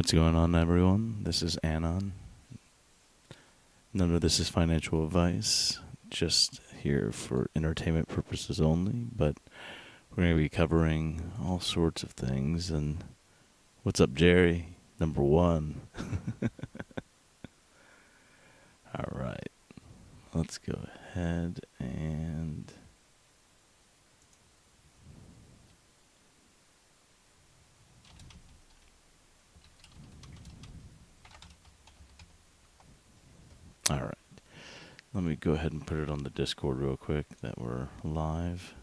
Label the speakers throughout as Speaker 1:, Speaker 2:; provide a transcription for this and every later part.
Speaker 1: What's going on, everyone? This is Anon. None of this is financial advice, just here for entertainment purposes only, but we're going to be covering all sorts of things. And what's up, Jerry? Number one. All right. Let's go ahead and... All right. Let me go ahead and put it on the Discord real quick that we're live.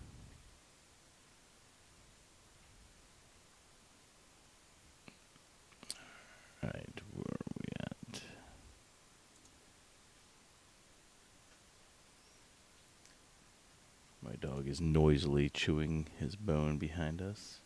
Speaker 1: All right, where are we at? My dog is noisily chewing his bone behind us.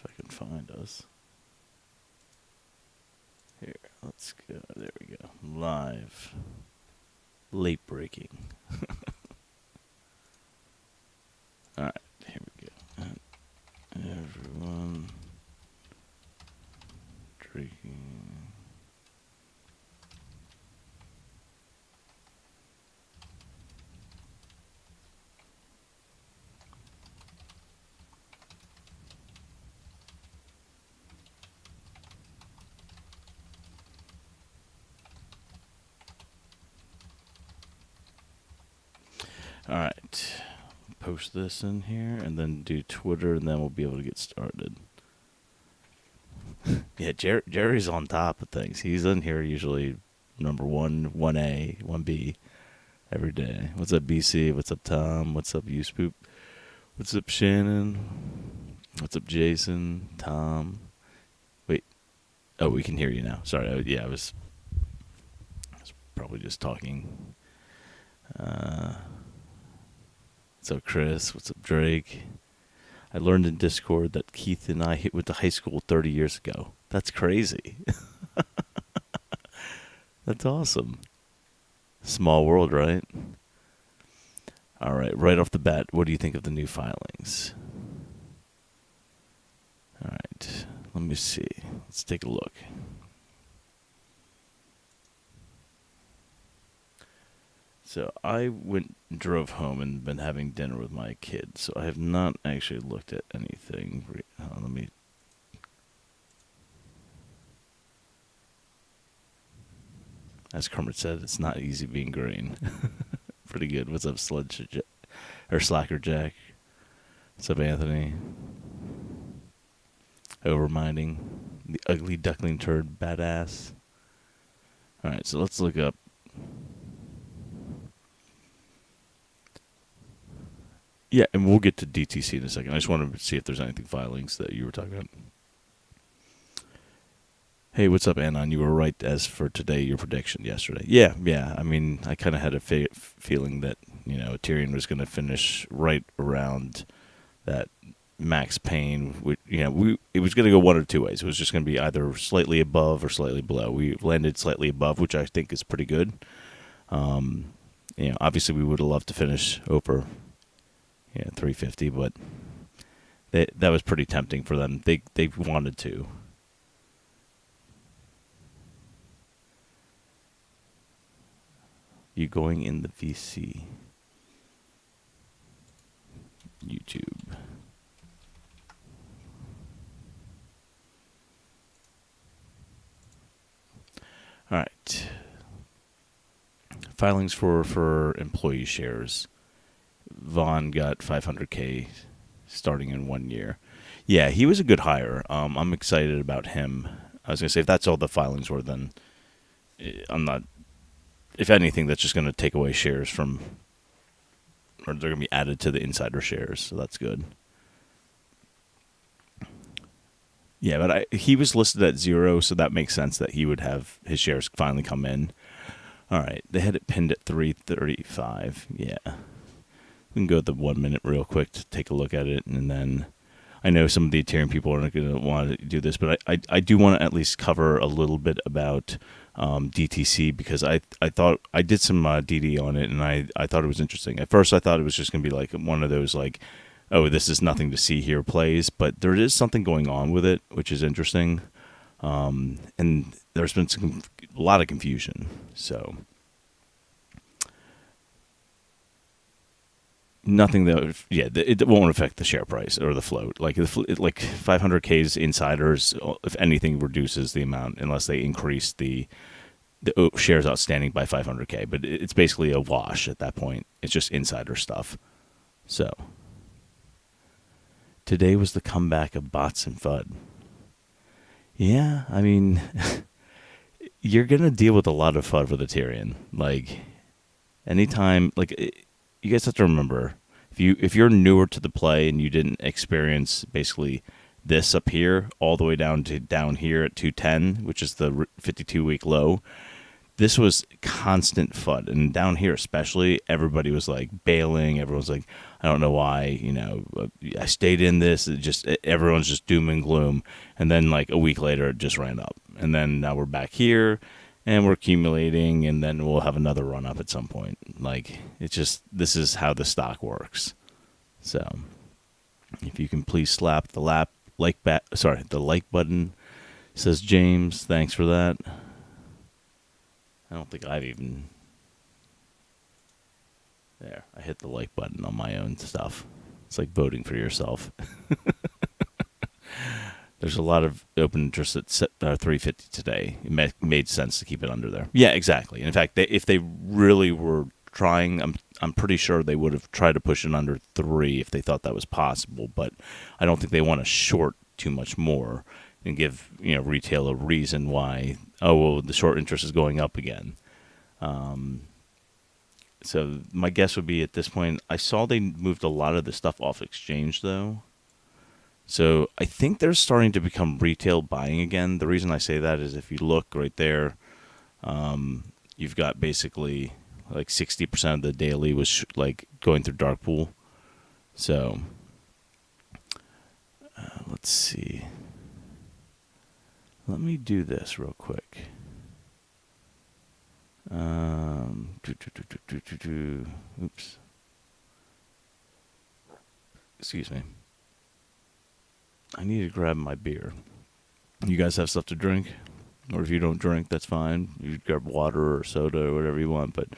Speaker 1: If I can find us. Here, let's go. There we go. Live. Late breaking. Alright, here we go. Everyone drinking. Alright, post this in here and then do Twitter and then we'll be able to get started. Yeah, Jerry's on top of things. He's in here usually number 1A, 1B every day. What's up, BC? What's up, Tom? What's up, Spoop? What's up, Shannon? What's up, Jason? Tom? Wait. Oh, we can hear you now. Sorry. I was probably just talking. What's up, Chris? What's up, Drake? I learned in Discord that Keith and I went to high school 30 years ago. That's crazy. That's awesome. Small world, right? All right, right off the bat, what do you think of the new filings? All right, let me see. Let's take a look. So I drove home and been having dinner with my kids. So I have not actually looked at anything. Let me. As Kermit said, it's not easy being green. Pretty good. What's up, Slacker Jack? What's up, Anthony? Overminding. The ugly duckling turd badass. All right, so let's look up. Yeah, and we'll get to DTC in a second. I just wanted to see if there's anything filings that you were talking about. Hey, what's up, Anon? You were right as for today, your prediction yesterday. Yeah. I mean, I kind of had a feeling that, Aterian was going to finish right around that max pain. It was going to go one or two ways. It was just going to be either slightly above or slightly below. We landed slightly above, which I think is pretty good. Obviously we would have loved to finish over 350, but that was pretty tempting for them. They wanted to. You going in the VC? YouTube. All right. Filings for employee shares. Vaughn got 500K starting in 1 year. Yeah, he was a good hire. I'm excited about him. I was going to say, if that's all the filings were, then I'm not... If anything, that's just going to take away shares from... Or they're going to be added to the insider shares, so that's good. Yeah, but he was listed at 0, so that makes sense that he would have his shares finally come in. All right, they had it pinned at 335. Yeah. We can go the 1 minute real quick to take a look at it, and then I know some of the Aterian people are not going to want to do this, but I do want to at least cover a little bit about DTC, because I thought I did some DD on it, and I thought it was interesting. At first, I thought it was just going to be like one of those like, oh, this is nothing to see here plays, but there is something going on with it, which is interesting. And there's been a lot of confusion. So nothing that, it won't affect the share price or the float. Like 500K's insiders, if anything, reduces the amount unless they increase the shares outstanding by 500K. But it's basically a wash at that point. It's just insider stuff. So today was the comeback of bots and FUD. Yeah, I mean, you're going to deal with a lot of FUD with Aterian. Like, anytime, like, you guys have to remember, if you're newer to the play and you didn't experience basically this up here all the way down here at 210, which is the 52-week low, this was constant FUD. And down here especially, everybody was like bailing. Everyone's like, I don't know why, I stayed in this. Everyone's just doom and gloom. And then like a week later, it just ran up. And then now we're back here and we're accumulating, and then we'll have another run up at some point. Like, this is how the stock works. So if you can please slap the like button, says James. Thanks for that. I don't think I've even... There, I hit the like button on my own stuff. It's like voting for yourself. There's a lot of open interest at 350 today. It made sense to keep it under there. Yeah, exactly. In fact, if they really were trying, I'm pretty sure they would have tried to push it under 3 if they thought that was possible. But I don't think they want to short too much more and give retail a reason why. Oh, well, the short interest is going up again. So my guess would be at this point, I saw they moved a lot of the stuff off exchange, though. So I think they're starting to become retail buying again. The reason I say that is if you look right there, you've got basically like 60% of the daily was like going through dark pool. So let's see. Let me do this real quick. Oops. Excuse me. I need to grab my beer. You guys have stuff to drink? Or if you don't drink, that's fine. You grab water or soda or whatever you want. But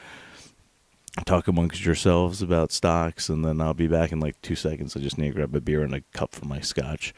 Speaker 1: talk amongst yourselves about stocks, and then I'll be back in like 2 seconds. I just need to grab a beer and a cup for my scotch.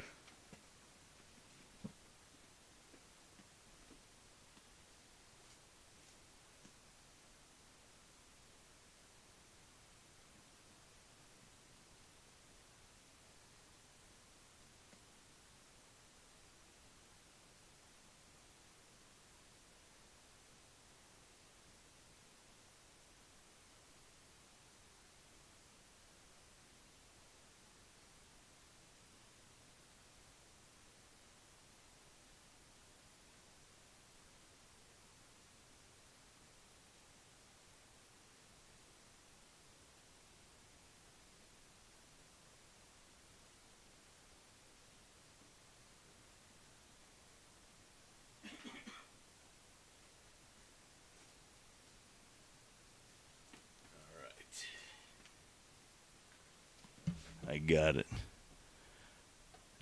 Speaker 1: I got it.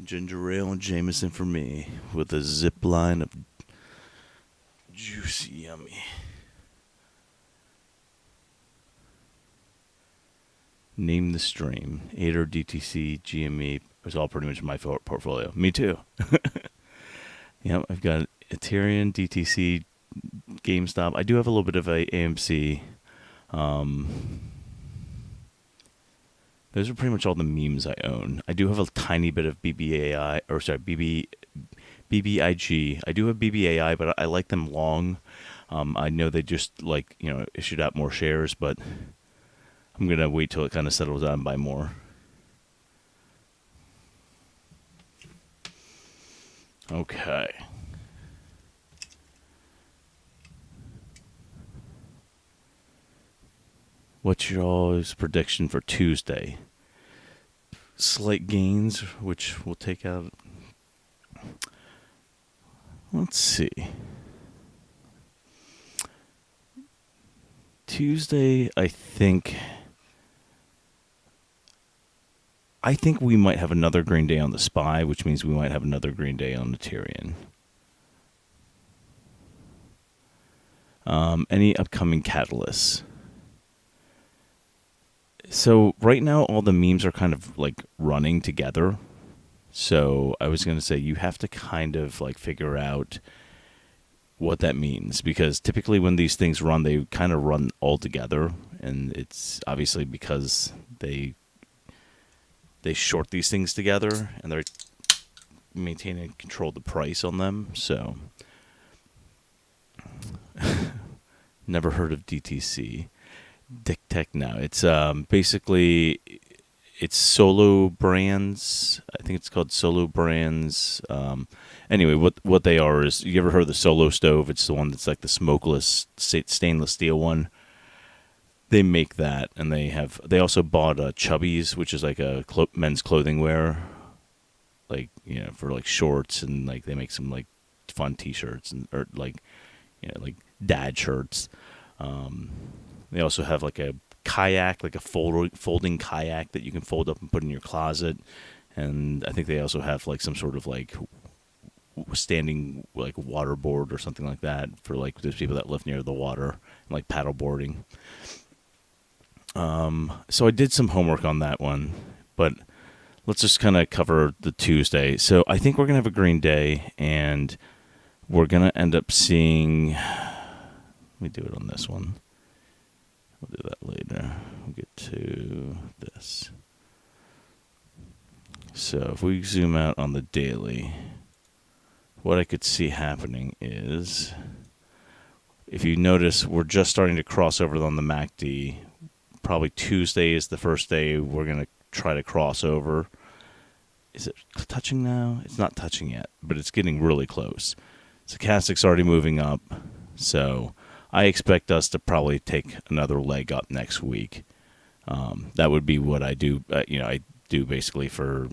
Speaker 1: Ginger ale and Jameson for me, with a zip line of juicy yummy. Name the stream. ATER, DTC, GME is all pretty much in my portfolio. Me too. Yep, I've got Aterian, DTC, GameStop. I do have a little bit of a AMC. Those are pretty much all the memes I own. I do have a tiny bit of BBIG. I do have BBIG, but I like them long. I know they just issued out more shares, but I'm gonna wait till it kind of settles down and buy more. Okay. What's your all's prediction for Tuesday? slight gains, which we'll take out. Let's see. Tuesday, I think we might have another green day on the SPY, which means we might have another green day on Aterian. Any upcoming catalysts? So right now, all the memes are kind of like running together. So I was going to say you have to kind of like figure out what that means, because typically when these things run, they kind of run all together, and it's obviously because they short these things together and they're maintaining and control the price on them. So never heard of DTC. Dick Tech now. It's basically it's Solo Brands. I think it's called Solo Brands. Anyway, what they are is, you ever heard of the Solo stove? It's the one that's like the smokeless stainless steel one. They make that, and they also bought Chubbies, which is like a men's clothing wear, like, you know, for like shorts, and like they make some like fun T-shirts or like, you know, like dad shirts. They also have like a kayak, like a folding kayak that you can fold up and put in your closet, and I think they also have like some sort of like standing like waterboard or something like that for like those people that live near the water, and like paddle boarding. So I did some homework on that one, but let's just kind of cover the Tuesday. So I think we're going to have a green day, and we're going to end up seeing, let me do it on this one. We'll do that later. We'll get to this. So if we zoom out on the daily, what I could see happening is, if you notice, we're just starting to cross over on the MACD. Probably Tuesday is the first day we're going to try to cross over. Is it touching now? It's not touching yet, but it's getting really close. Stochastic's already moving up, so I expect us to probably take another leg up next week. That would be what I do. I do basically for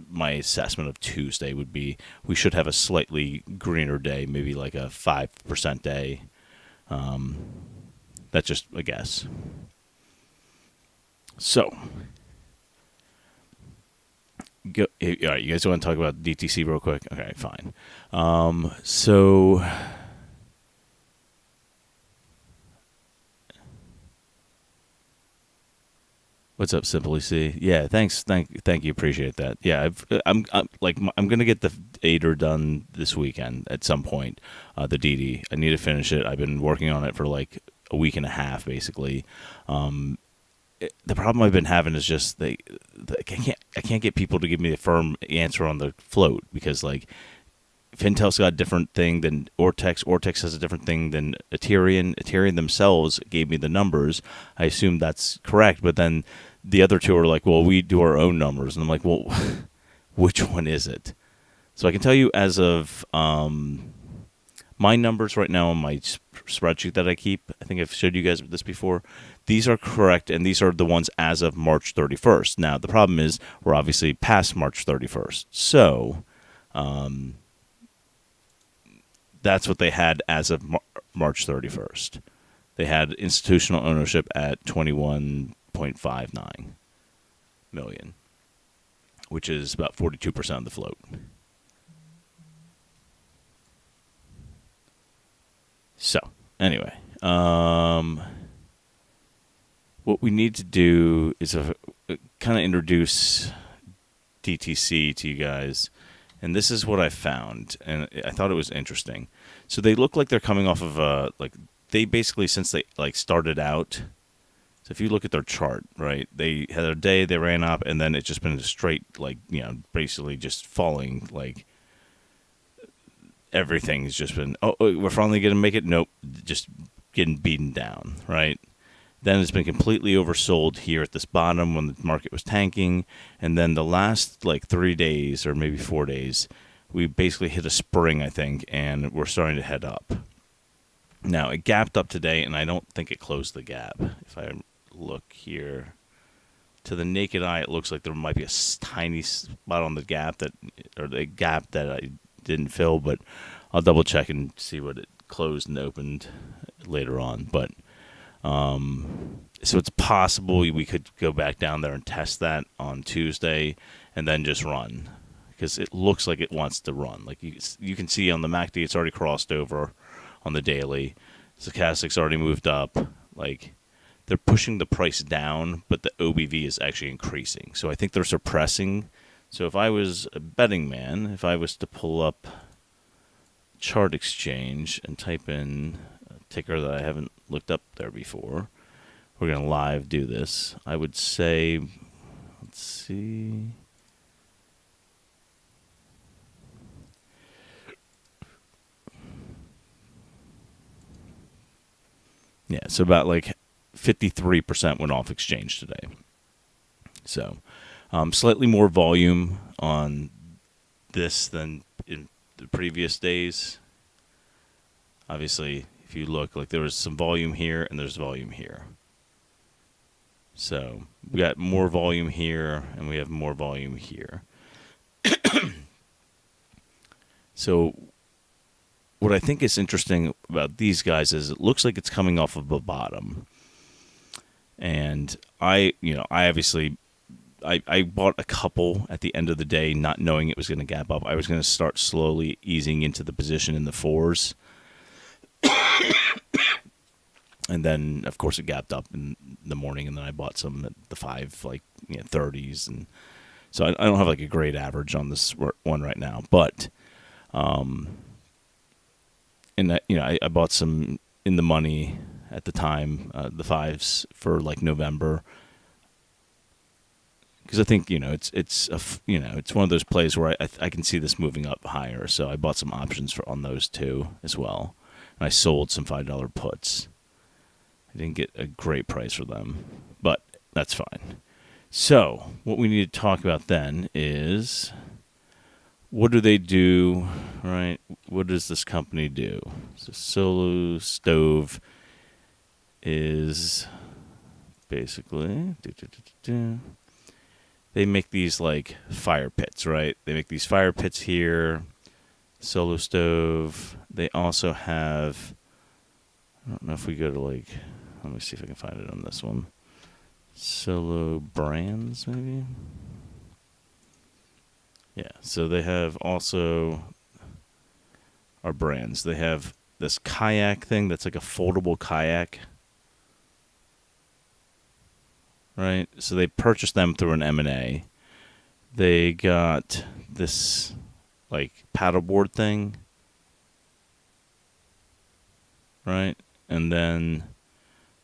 Speaker 1: my assessment of Tuesday would be we should have a slightly greener day, maybe like a 5% day. That's just a guess. So, all right, you guys want to talk about DTC real quick? Okay, fine. So, what's up, Simply C? Yeah, thanks, thank you, appreciate that. Yeah, I'm gonna get the ATER done this weekend at some point. The DD, I need to finish it. I've been working on it for like a week and a half, basically. The problem I've been having is just I can't get people to give me a firm answer on the float, because like Fintel's got a different thing than Ortex. Ortex has a different thing than Aterian. Aterian themselves gave me the numbers. I assume that's correct, but then the other two are like, well, we do our own numbers, and I'm like, well, which one is it? So I can tell you as of my numbers right now on my spreadsheet that I keep. I think I've showed you guys this before. These are correct, and these are the ones as of March 31st. Now, the problem is we're obviously past March 31st. So that's what they had as of March 31st. They had institutional ownership at 21.59 million, which is about 42% of the float. So, anyway, what we need to do is kind of introduce DTC to you guys, and this is what I found, and I thought it was interesting. So they look like they're coming off of they basically, since they like started out. So if you look at their chart, right, they had a day, they ran up, and then it's just been a straight, like, you know, basically just falling, like. Everything's just been, we're finally going to make it. Nope, just getting beaten down, right? Then it's been completely oversold here at this bottom when the market was tanking. And then the last, like, 3 days or maybe 4 days, we basically hit a spring, I think, and we're starting to head up. Now, it gapped up today, and I don't think it closed the gap. If I look here, to the naked eye, it looks like there might be a tiny spot on the gap that I didn't fill, but I'll double check and see what it closed and opened later on. But so it's possible we could go back down there and test that on Tuesday and then just run, because it looks like it wants to run. Like you can see on the MACD, it's already crossed over on the daily. Stochastic's already moved up. Like, they're pushing the price down, but the OBV is actually increasing. So I think they're suppressing. So if I was a betting man, if I was to pull up Chart Exchange and type in a ticker that I haven't looked up there before, we're going to live do this. I would say, let's see. Yeah, so about like 53% went off exchange today. So slightly more volume on this than in the previous days. Obviously, if you look, like there was some volume here and there's volume here. So we got more volume here and we have more volume here. So what I think is interesting about these guys is it looks like it's coming off of a bottom. And I obviously bought a couple at the end of the day, not knowing it was going to gap up. I was going to start slowly easing into the position in the 4s. And then, of course, it gapped up in the morning, and then I bought some at the 30s. And so I don't have like a great average on this one right now. But I bought some in the money at the time, the 5s for like November, because I think it's one of those plays where I can see this moving up higher. So I bought some options on those too as well, and I sold some $5 puts. I didn't get a great price for them, but that's fine. So what we need to talk about then is, what do they do, right? What does this company do? So Solo Stove is basically, they make these like fire pits, right? They make these fire pits here. Solo Stove. They also have, I don't know if we go to like, let me see if I can find it on this one. Solo Brands, maybe? Yeah, so they have also our brands. They have this kayak thing that's like a foldable kayak, right? So they purchased them through an M&A. They got this like paddleboard thing, right? And then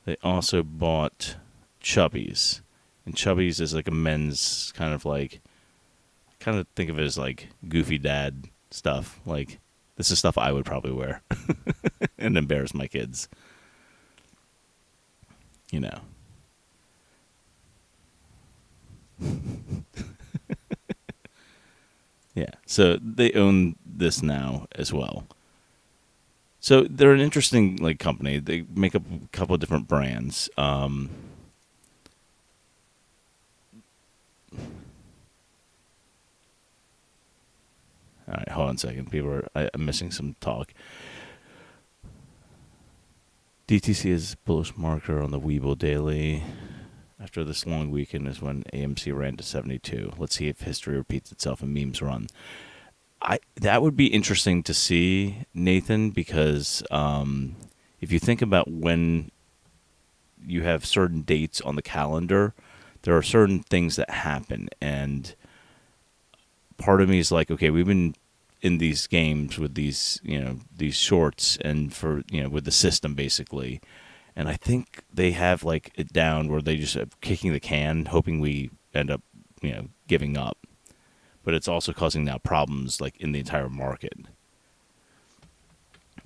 Speaker 1: they also bought Chubbies. And Chubbies is like a men's kind of think of it as like goofy dad stuff. Like, this is stuff I would probably wear and embarrass my kids. Yeah, so they own this now as well. So they're an interesting like company. They make up a couple of different brands. All right, hold on a second. I'm missing some talk. DTC is bullish marker on the Webull Daily. After this long weekend is when AMC ran to 72. Let's see if history repeats itself and memes run. That would be interesting to see, Nathan, because if you think about when you have certain dates on the calendar, there are certain things that happen, and part of me is like, okay, we've been in these games with these shorts and with the system basically, and I think they have like it down where they just are kicking the can, hoping we end up giving up. But it's also causing now problems like in the entire market.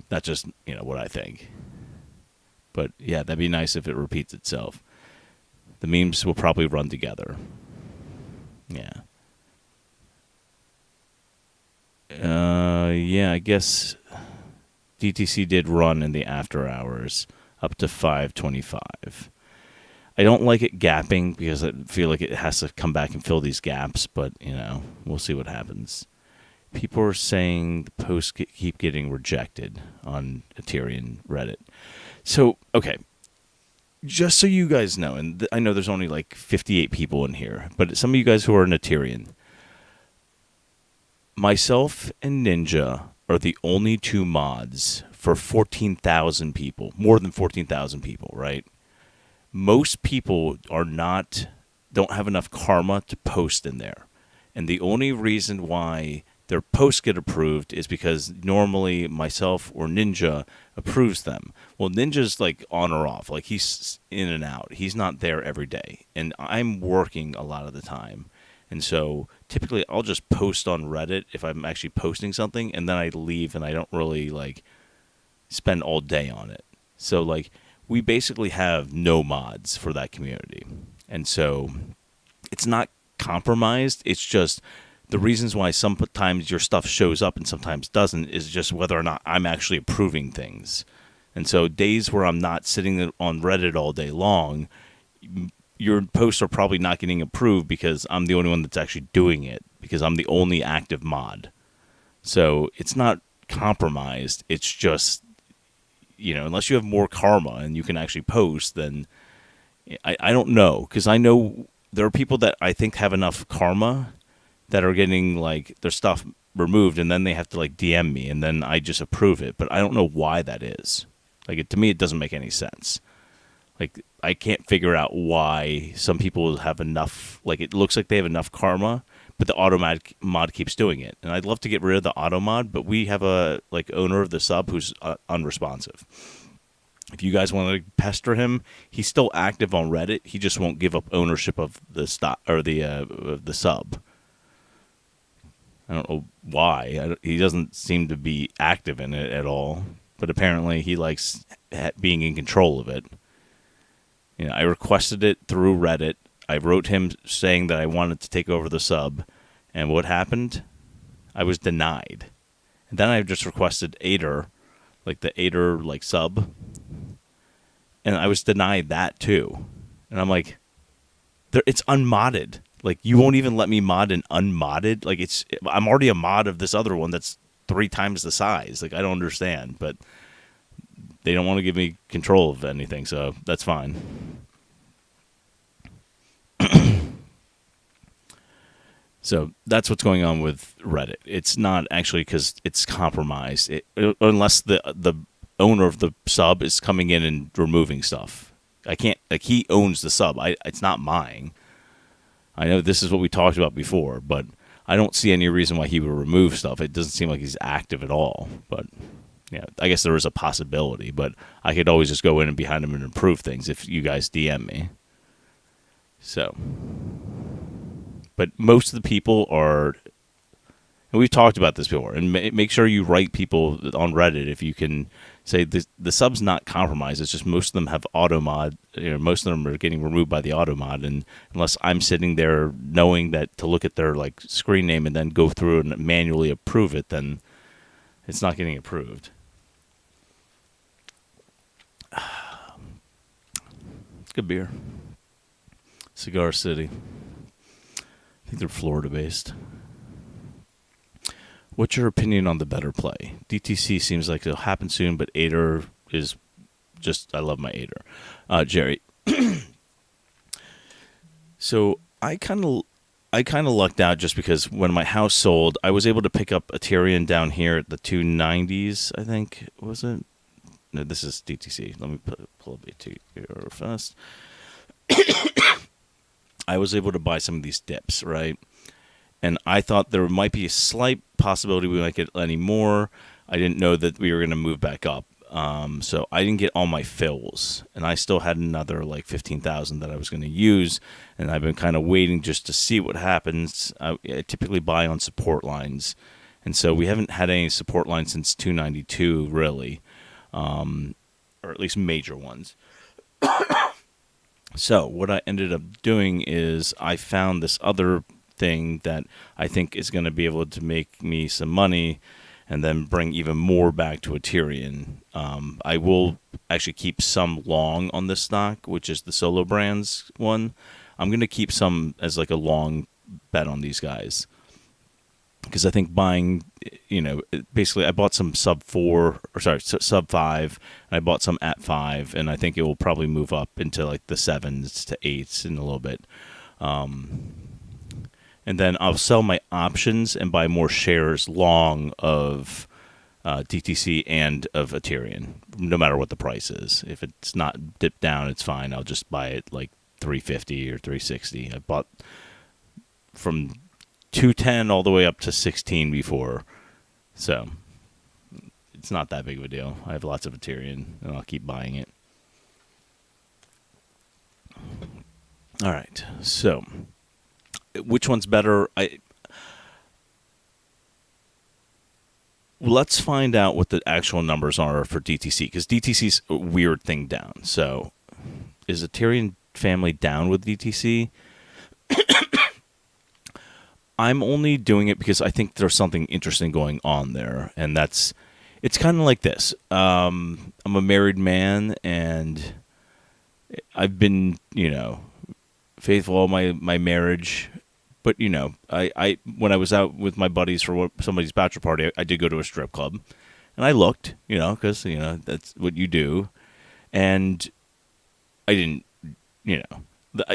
Speaker 1: That's just what I think. But yeah, that'd be nice if it repeats itself. The memes will probably run together. Yeah. Yeah, I guess DTC did run in the after hours up to 525. I don't like it gapping because I feel like it has to come back and fill these gaps, but, we'll see what happens. People are saying the posts keep getting rejected on Aterian Reddit. So, okay, just so you guys know, and I know there's only like 58 people in here, but some of you guys who are an Aterian, myself and Ninja are the only two mods for 14,000 people, more than 14,000 people, right? Most people don't have enough karma to post in there. And the only reason why their posts get approved is because normally myself or Ninja approves them. Well, Ninja's like on or off. Like he's in and out. He's not there every day. And I'm working a lot of the time. And so typically I'll just post on Reddit if I'm actually posting something, and then I leave and I don't really like spend all day on it. So like we basically have no mods for that community. And so it's not compromised. It's just the reasons why sometimes your stuff shows up and sometimes doesn't is just whether or not I'm actually approving things. And so days where I'm not sitting on Reddit all day long, your posts are probably not getting approved because I'm the only one that's actually doing it, because I'm the only active mod. So it's not compromised. It's just, unless you have more karma and you can actually post, then I don't know. Because I know there are people that I think have enough karma that are getting like their stuff removed, and then they have to like DM me, and then I just approve it. But I don't know why that is. Like to me, it doesn't make any sense. Like I can't figure out why some people have enough. Like it looks like they have enough karma, but the auto mod keeps doing it. And I'd love to get rid of the auto mod, but we have a like owner of the sub who's unresponsive. If you guys want to pester him, he's still active on Reddit. He just won't give up ownership of the stock or the sub. I don't know why. He doesn't seem to be active in it at all, but apparently he likes being in control of it. I requested it through Reddit. I wrote him saying that I wanted to take over the sub, and what happened? I was denied. And then I just requested ATER, like the ATER like sub, and I was denied that too. And I'm like, it's unmodded. Like, you won't even let me mod an unmodded? Like, I'm already a mod of this other one that's 3 times the size. Like, I don't understand. But they don't want to give me control of anything, so that's fine. So that's what's going on with Reddit. It's not actually because it's compromised. Unless the owner of the sub is coming in and removing stuff. I can't, like, he owns the sub. It's not mine. I know this is what we talked about before, but I don't see any reason why he would remove stuff. It doesn't seem like he's active at all. But yeah, I guess there is a possibility, but I could always just go in and behind him and improve things if you guys DM me. So, but most of the people are, and we've talked about this before, and make sure you write people on Reddit if you can say the sub's not compromised. It's just most of them have auto mod. Most of them are getting removed by the auto mod, and unless I'm sitting there knowing that to look at their like screen name and then go through and manually approve it, then it's not getting approved. Good beer. Cigar City. I think they're Florida-based. What's your opinion on the better play? DTC seems like it'll happen soon, but ATER is just, I love my ATER. Jerry. So I kind of lucked out just because when my house sold, I was able to pick up Aterian down here at the 290s, I think. Was it? No, this is DTC. Let me pull up ATER first. I was able to buy some of these dips, right? And I thought there might be a slight possibility we might get any more. I didn't know that we were going to move back up. So I didn't get all my fills. And I still had another like 15,000 that I was going to use. And I've been kind of waiting just to see what happens. I typically buy on support lines. And so we haven't had any support lines since 292, really. Or at least major ones. So what I ended up doing is I found this other thing that I think is going to be able to make me some money, and then bring even more back to Aterian. I will actually keep some long on this stock, which is the Solo Brands one. I'm going to keep some as like a long bet on these guys. Because I think buying, basically I bought some sub 5, and I bought some at 5, and I think it will probably move up into like the 7s to 8s in a little bit. And then I'll sell my options and buy more shares long of DTC and of Aterian, no matter what the price is. If it's not dipped down, it's fine. I'll just buy it like 350 or 360. I bought from 210 all the way up to 16 before, so it's not that big of a deal. I have lots of Aterian, and I'll keep buying it. All right, so which one's better? Let's find out what the actual numbers are for DTC, because DTC's a weird thing down. So is Aterian family down with DTC? I'm only doing it because I think there's something interesting going on there, and it's kind of like this. I'm a married man, and I've been, faithful all my marriage. But, I when I was out with my buddies for somebody's bachelor party, I did go to a strip club, and I looked, because, that's what you do, and I didn't,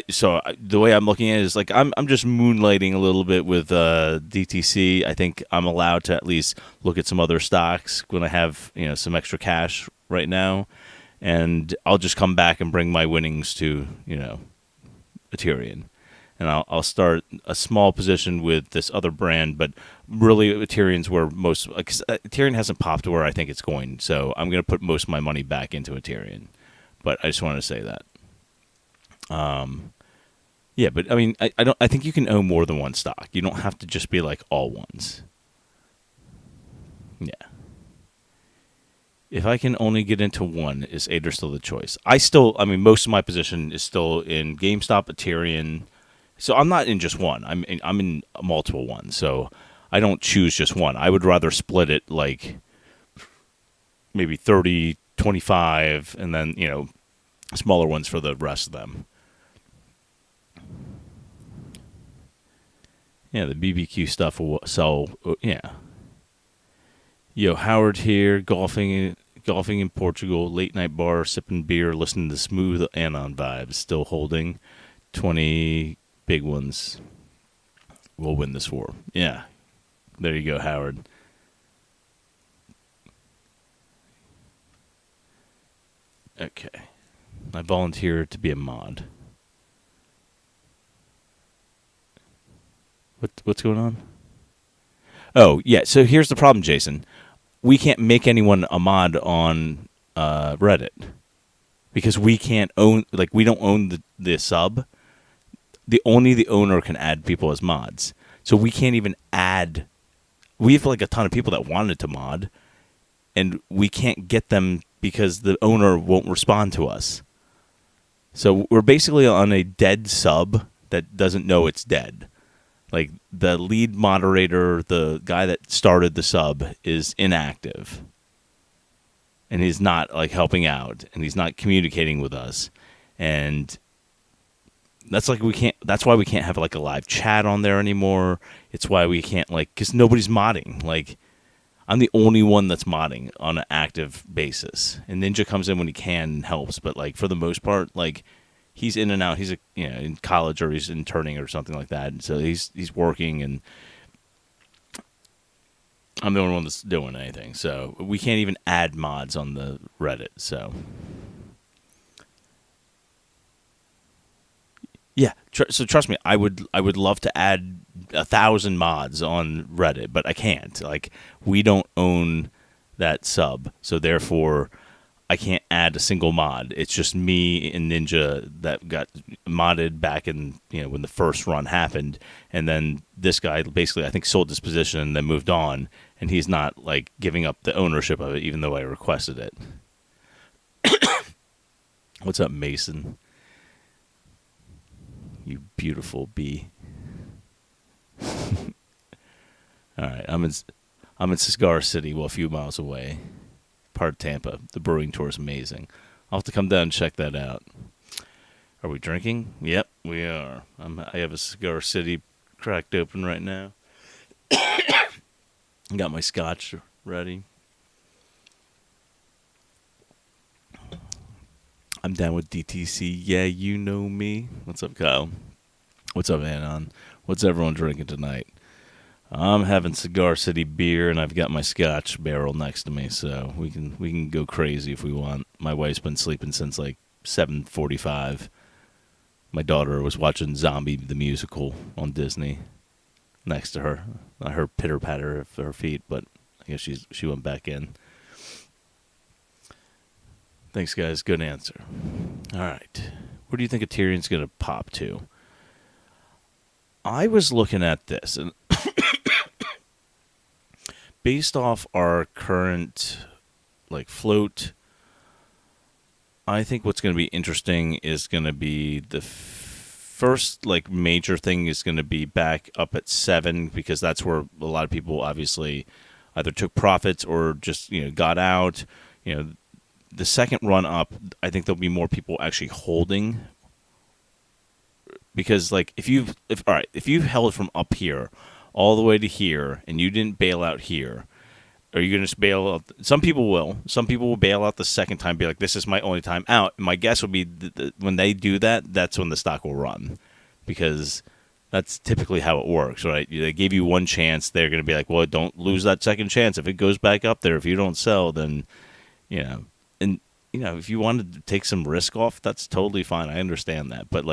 Speaker 1: So the way I'm looking at it is like I'm just moonlighting a little bit with DTC. I think I'm allowed to at least look at some other stocks when I have some extra cash right now, and I'll just come back and bring my winnings to Aterian, and I'll start a small position with this other brand, but really Aterian's where most, because Aterian hasn't popped to where I think it's going, so I'm going to put most of my money back into Aterian. But I just wanted to say that. Yeah, but I mean, I think you can own more than one stock. You don't have to just be like all ones. Yeah. If I can only get into one, is ATER still the choice? Most of my position is still in GameStop, Aterian. So I'm not in just one. I'm in multiple ones. So I don't choose just one. I would rather split it like maybe 30, 25, and then, smaller ones for the rest of them. Yeah, the BBQ stuff will sell. Yeah. Yo, Howard here, golfing in Portugal, late night bar, sipping beer, listening to smooth Anon vibes. Still holding 20 big ones. We'll win this war. Yeah. There you go, Howard. Okay. I volunteer to be a mod. What's going on? Oh, yeah. So here's the problem, Jason. We can't make anyone a mod on Reddit because we can't own, we don't own the sub. Only the owner can add people as mods. So we can't even add. We have a ton of people that wanted to mod, and we can't get them because the owner won't respond to us. So we're basically on a dead sub that doesn't know it's dead. Like, the lead moderator, the guy that started the sub, is inactive. And he's not, helping out. And he's not communicating with us. And that's why we can't have, a live chat on there anymore. It's why we can't, because nobody's modding. I'm the only one that's modding on an active basis. And Ninja comes in when he can and helps. But, for the most part, he's in and out. He's in college, or he's interning or something like that. And so he's working, and I'm the only one that's doing anything. So we can't even add mods on the Reddit. So yeah, so trust me, I would love to add 1,000 mods on Reddit, but I can't. We don't own that sub, so therefore I can't add a single mod. It's just me and Ninja that got modded back in, when the first run happened. And then this guy basically, I think, sold his position and then moved on. And he's not, giving up the ownership of it, even though I requested it. What's up, Mason? You beautiful bee. All right, I'm I'm in Cigar City, well, a few miles away, part of Tampa. The brewing tour is amazing. I'll have to come down and check that out. Are we drinking? Yep, we are. I have a Cigar City cracked open right now. Got my scotch ready. I'm down with DTC. Yeah, you know me. What's up, Kyle? What's up, Anon? What's everyone drinking tonight? I'm having Cigar City beer, and I've got my scotch barrel next to me, so we can go crazy if we want. My wife's been sleeping since like 7:45. My daughter was watching Zombie the Musical on Disney next to her. I heard pitter patter of her feet, but I guess she went back in. Thanks, guys. Good answer. All right. Where do you think Aterian's going to pop to? I was looking at this, and based off our current float, I think what's going to be interesting is going to be the first major thing is going to be back up at 7, because that's where a lot of people obviously either took profits or just got out. The second run up, I think there'll be more people actually holding, because if you held from up here all the way to here and you didn't bail out here, are you going to just bail out? Some people will. Some people will bail out the second time, be like, this is my only time out. And my guess would be when they do that, that's when the stock will run, because that's typically how it works, right? They gave you one chance. They're going to be like, well, don't lose that second chance. If it goes back up there, if you don't sell, then, and, if you wanted to take some risk off, that's totally fine. I understand that. But,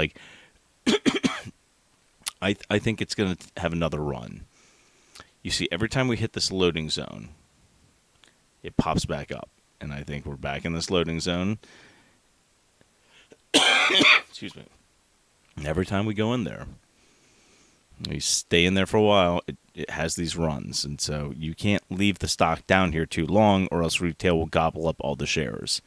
Speaker 1: I think it's going to have another run. You see, every time we hit this loading zone, it pops back up. And I think we're back in this loading zone. Excuse me. And every time we go in there, we stay in there for a while, it has these runs. And so you can't leave the stock down here too long, or else retail will gobble up all the shares.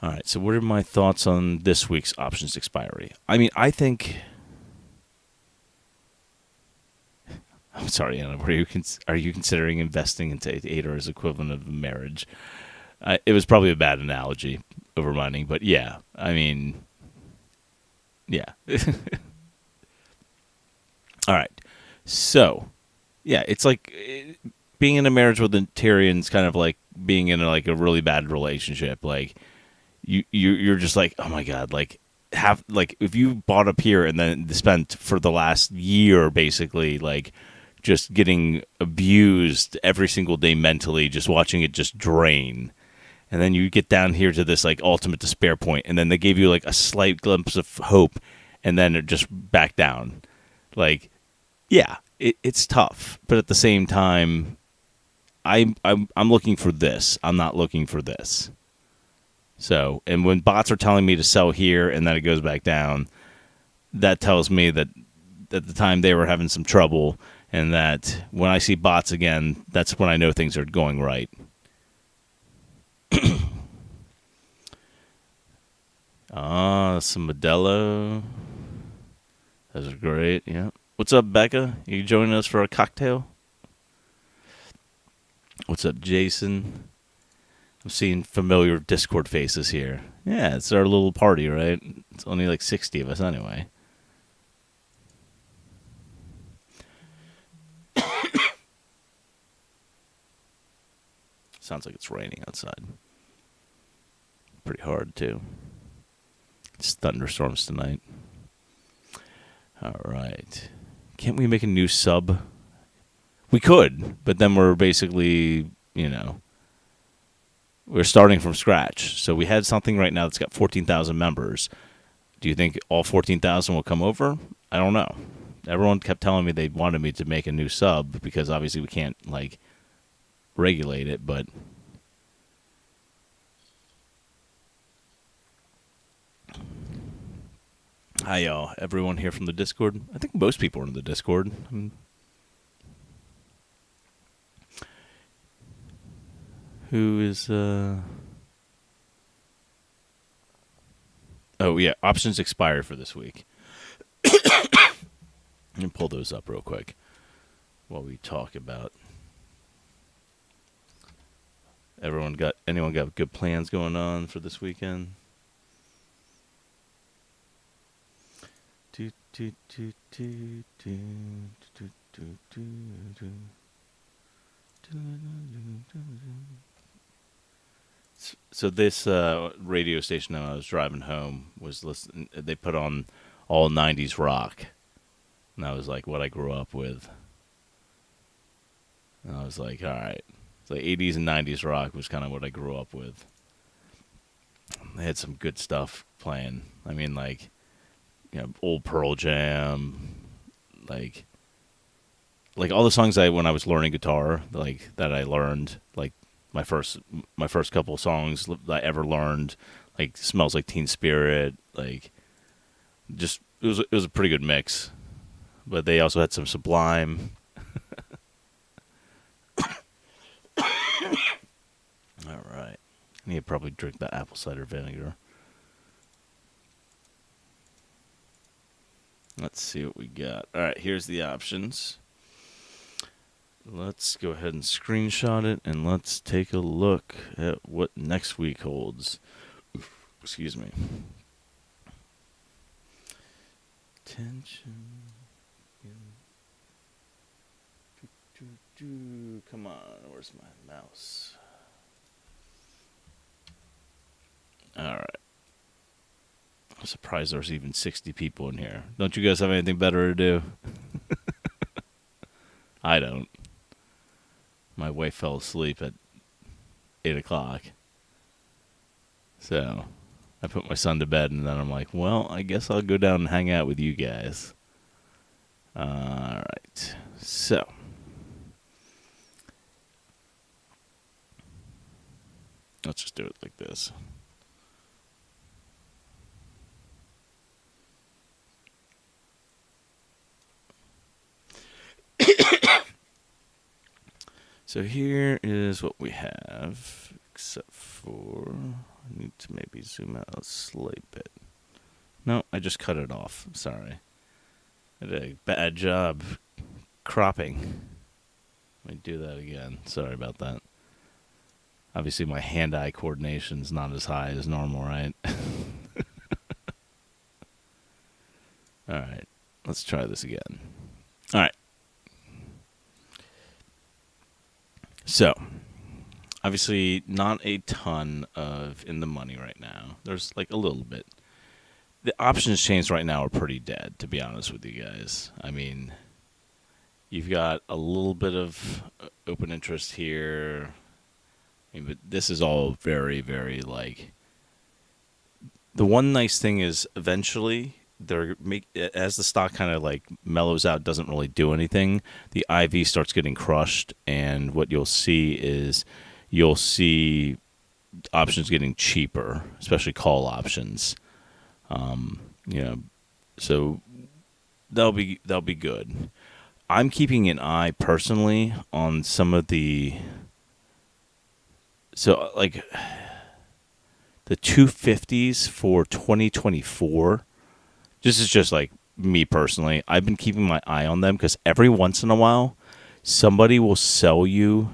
Speaker 1: All right, so what are my thoughts on this week's options expiry? I mean, I think... I'm sorry, Anna, are you considering investing into ATER as equivalent of marriage? It was probably a bad analogy over mining, but yeah, I mean, yeah. All right, so, yeah, it's like being in a marriage with an Aterian's kind of like being in a really bad relationship. You're just like, oh my god, if you bought up here and then spent for the last year basically just getting abused every single day mentally, just watching it just drain, and then you get down here to this ultimate despair point, and then they gave you a slight glimpse of hope, and then it just back down. Yeah, it's tough, but at the same time, I'm looking for this. I'm not looking for this. So, and when bots are telling me to sell here and then it goes back down, that tells me that at the time they were having some trouble, and that when I see bots again, that's when I know things are going right. Some Modelo. Those are great, yeah. What's up, Becca? You joining us for a cocktail? What's up, Jason? I'm seeing familiar Discord faces here. Yeah, it's our little party, right? It's only 60 of us anyway. Sounds like it's raining outside. Pretty hard, too. It's thunderstorms tonight. All right. Can't we make a new sub? We could, but then we're basically, we're starting from scratch. So we had something right now that's got 14,000 members. Do you think all 14,000 will come over? I don't know. Everyone kept telling me they wanted me to make a new sub because obviously we can't, regulate it, but... Hi, y'all. Everyone here from the Discord? I think most people are in the Discord. Who is, Oh, yeah. Options expire for this week. Let me pull those up real quick. while we talk about. Anyone got good plans going on for this weekend? So this radio station when I was driving home was listening. They put on all 90s rock, and that was like what I grew up with. And I was like, all right. So 80s and 90s rock was kind of what I grew up with. They had some good stuff playing. I mean, like, old Pearl Jam, like all the songs when I was learning guitar, like that I learned, like my first couple of songs that I ever learned, like Smells Like Teen Spirit, like just it was a pretty good mix. But they also had some Sublime. All right. I need to probably drink that apple cider vinegar. Let's see what we got. All right, here's the options. Let's go ahead and screenshot it, and let's take a look at what next week holds. Excuse me. Tension. Come on, where's my mouse? All right. I'm surprised there's even 60 people in here. Don't you guys have anything better to do? I don't. My wife fell asleep at 8 o'clock. So I put my son to bed, and then I'm like, well, I guess I'll go down and hang out with you guys. All right. So. Let's just do it like this. So here is what we have, except for I need to maybe zoom out a slight bit. No, I just cut it off. Sorry. I did a bad job cropping. Let me do that again. Sorry about that. Obviously, my hand-eye coordination's not as high as normal, right? All right. Let's try this again. All right. So, obviously, not a ton of in the money right now. There's like a little bit. The options chains right now are pretty dead, to be honest with you guys. I mean, you've got a little bit of open interest here. I mean, but this is all very, very like. The one nice thing is eventually as the stock kind of like mellows out, doesn't really do anything. The IV starts getting crushed, and what you'll see is options getting cheaper, especially call options. So that'll be good. I'm keeping an eye personally on some of the. So, like, the 250s for 2024, this is just, like, me personally. I've been keeping my eye on them because every once in a while, somebody will sell you,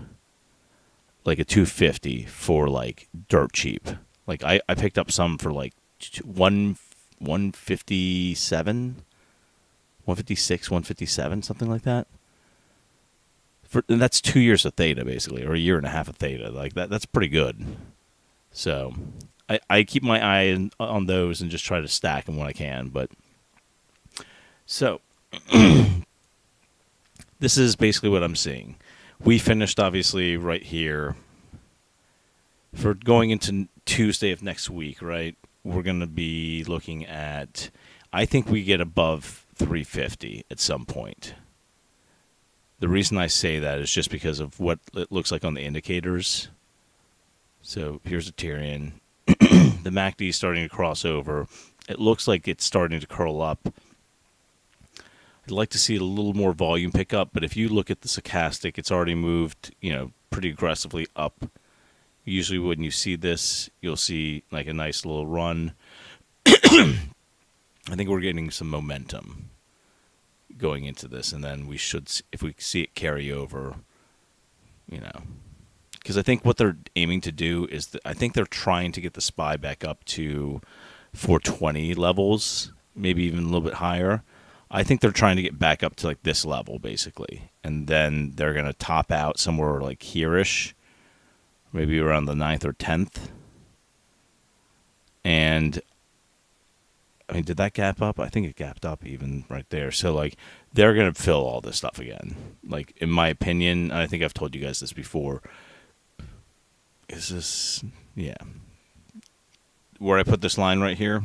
Speaker 1: like, a 250 for, like, dirt cheap. Like, I picked up some for, like, 157, 156, 157, something like that. And that's 2 years of theta, basically, or a year and a half of theta. Like that's pretty good. So I keep my eye on those and just try to stack them when I can. But so this is basically what I'm seeing. We finished, obviously, right here. For going into Tuesday of next week, right, we're going to be looking at, I think we get above 350 at some point. The reason I say that is just because of what it looks like on the indicators. So here's Aterian. The MACD is starting to cross over. It looks like it's starting to curl up. I'd like to see a little more volume pick up, but if you look at the stochastic, it's already moved, pretty aggressively up. Usually when you see this, you'll see like a nice little run. I think we're getting some momentum going into this, and then we should, if we see it carry over, because I think what they're aiming to do is I think they're trying to get the SPY back up to 420 levels, maybe even a little bit higher. I think they're trying to get back up to like this level basically, and then they're going to top out somewhere like here-ish, maybe around the 9th or 10th. And I mean, did that gap up? I think it gapped up even right there. So like they're going to fill all this stuff again. Like in my opinion, I think I've told you guys this before. Is this, yeah, where I put this line right here,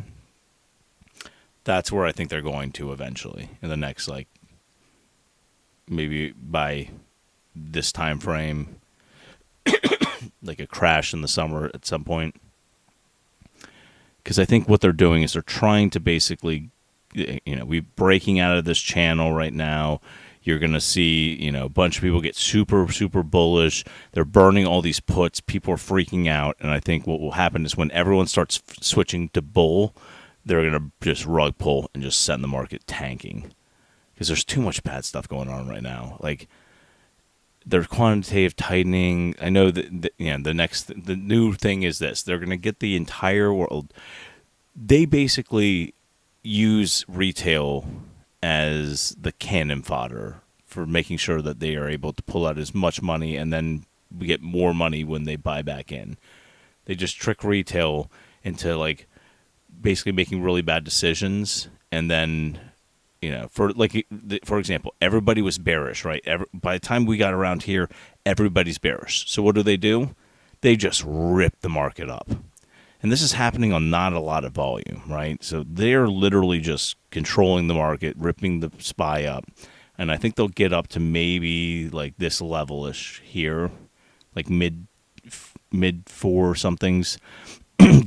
Speaker 1: that's where I think they're going to eventually in the next, like, maybe by this time frame, like a crash in the summer at some point. Because I think what they're doing is they're trying to basically, we're breaking out of this channel right now. You're going to see, a bunch of people get super, super bullish. They're burning all these puts. People are freaking out. And I think what will happen is when everyone starts switching to bull, they're going to just rug pull and just send the market tanking. Because there's too much bad stuff going on right now. Like, there's quantitative tightening. I know that, the new thing is this. They're going to get the entire world. They basically use retail as the cannon fodder for making sure that they are able to pull out as much money and then get more money when they buy back in. They just trick retail into like basically making really bad decisions, and then for example, everybody was bearish, right? By the time we got around here, everybody's bearish. So what do? They just rip the market up. And this is happening on not a lot of volume, right? So they're literally just controlling the market, ripping the SPY up. And I think they'll get up to maybe like this level-ish here, like mid four somethings.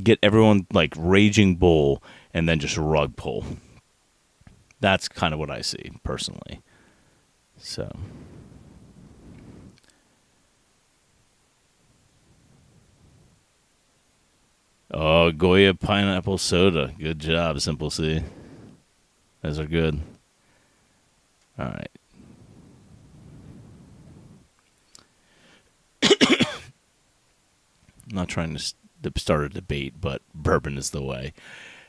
Speaker 1: Get everyone like raging bull and then just rug pull. That's kind of what I see personally. So... Oh, Goya pineapple soda. Good job, Simple C. Those are good. All right. I'm not trying to start a debate, but bourbon is the way.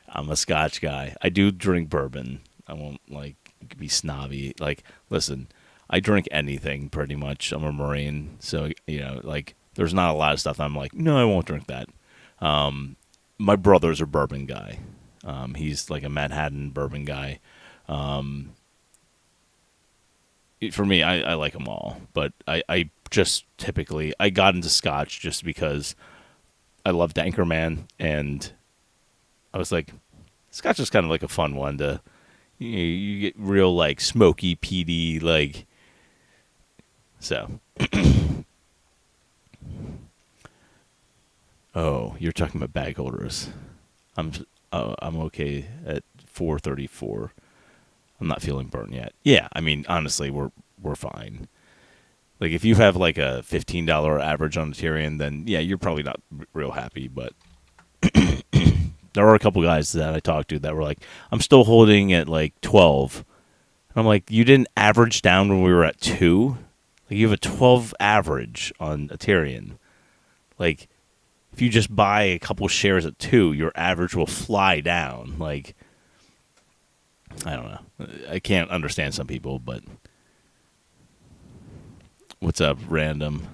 Speaker 1: I'm a Scotch guy. I do drink bourbon. I won't, be snobby. Listen, I drink anything pretty much. I'm a Marine, so, there's not a lot of stuff I'm like, no, I won't drink that. My brother's a bourbon guy. He's like a Manhattan bourbon guy. For me, I like them all, but I just typically, I got into Scotch just because I loved Anchorman, and I was like, Scotch is kind of like a fun one to, you get real like smoky, peaty, so. Oh, you're talking about bag holders. I'm okay at 434. I'm not feeling burnt yet. Yeah, I mean, honestly, we're fine. Like, if you have like a $15 average on Aterian, then yeah, you're probably not real happy. But there are a couple guys that I talked to that were like, I'm still holding at like 12. And I'm like, you didn't average down when we were at 2? Like, you have a 12 average on Aterian. Like, if you just buy a couple shares at 2, your average will fly down. Like, I don't know. I can't understand some people, but what's up, random?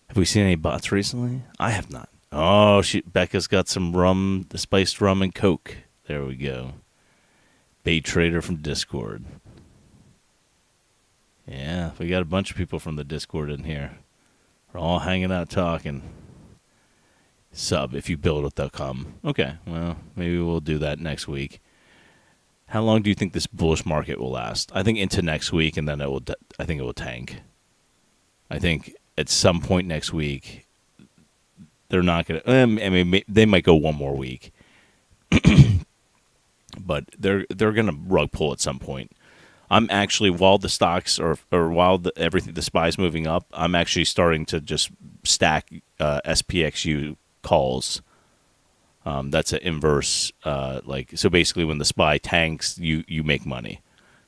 Speaker 1: Have we seen any bots recently? I have not. Oh, Becca's got some rum, the spiced rum and Coke. There we go. Bait trader from Discord. Yeah, we got a bunch of people from the Discord in here. We're all hanging out talking. Sub if you build it, they'll come. Okay, well, maybe we'll do that next week. How long do you think this bullish market will last? I think into next week, and then I think it will tank. I think at some point next week, they're not going to. I mean, they might go one more week, but they're going to rug pull at some point. I'm actually, while the stocks or while the SPY's moving up, I'm actually starting to just stack SPXU calls. That's an inverse, so basically when the SPY tanks, you make money.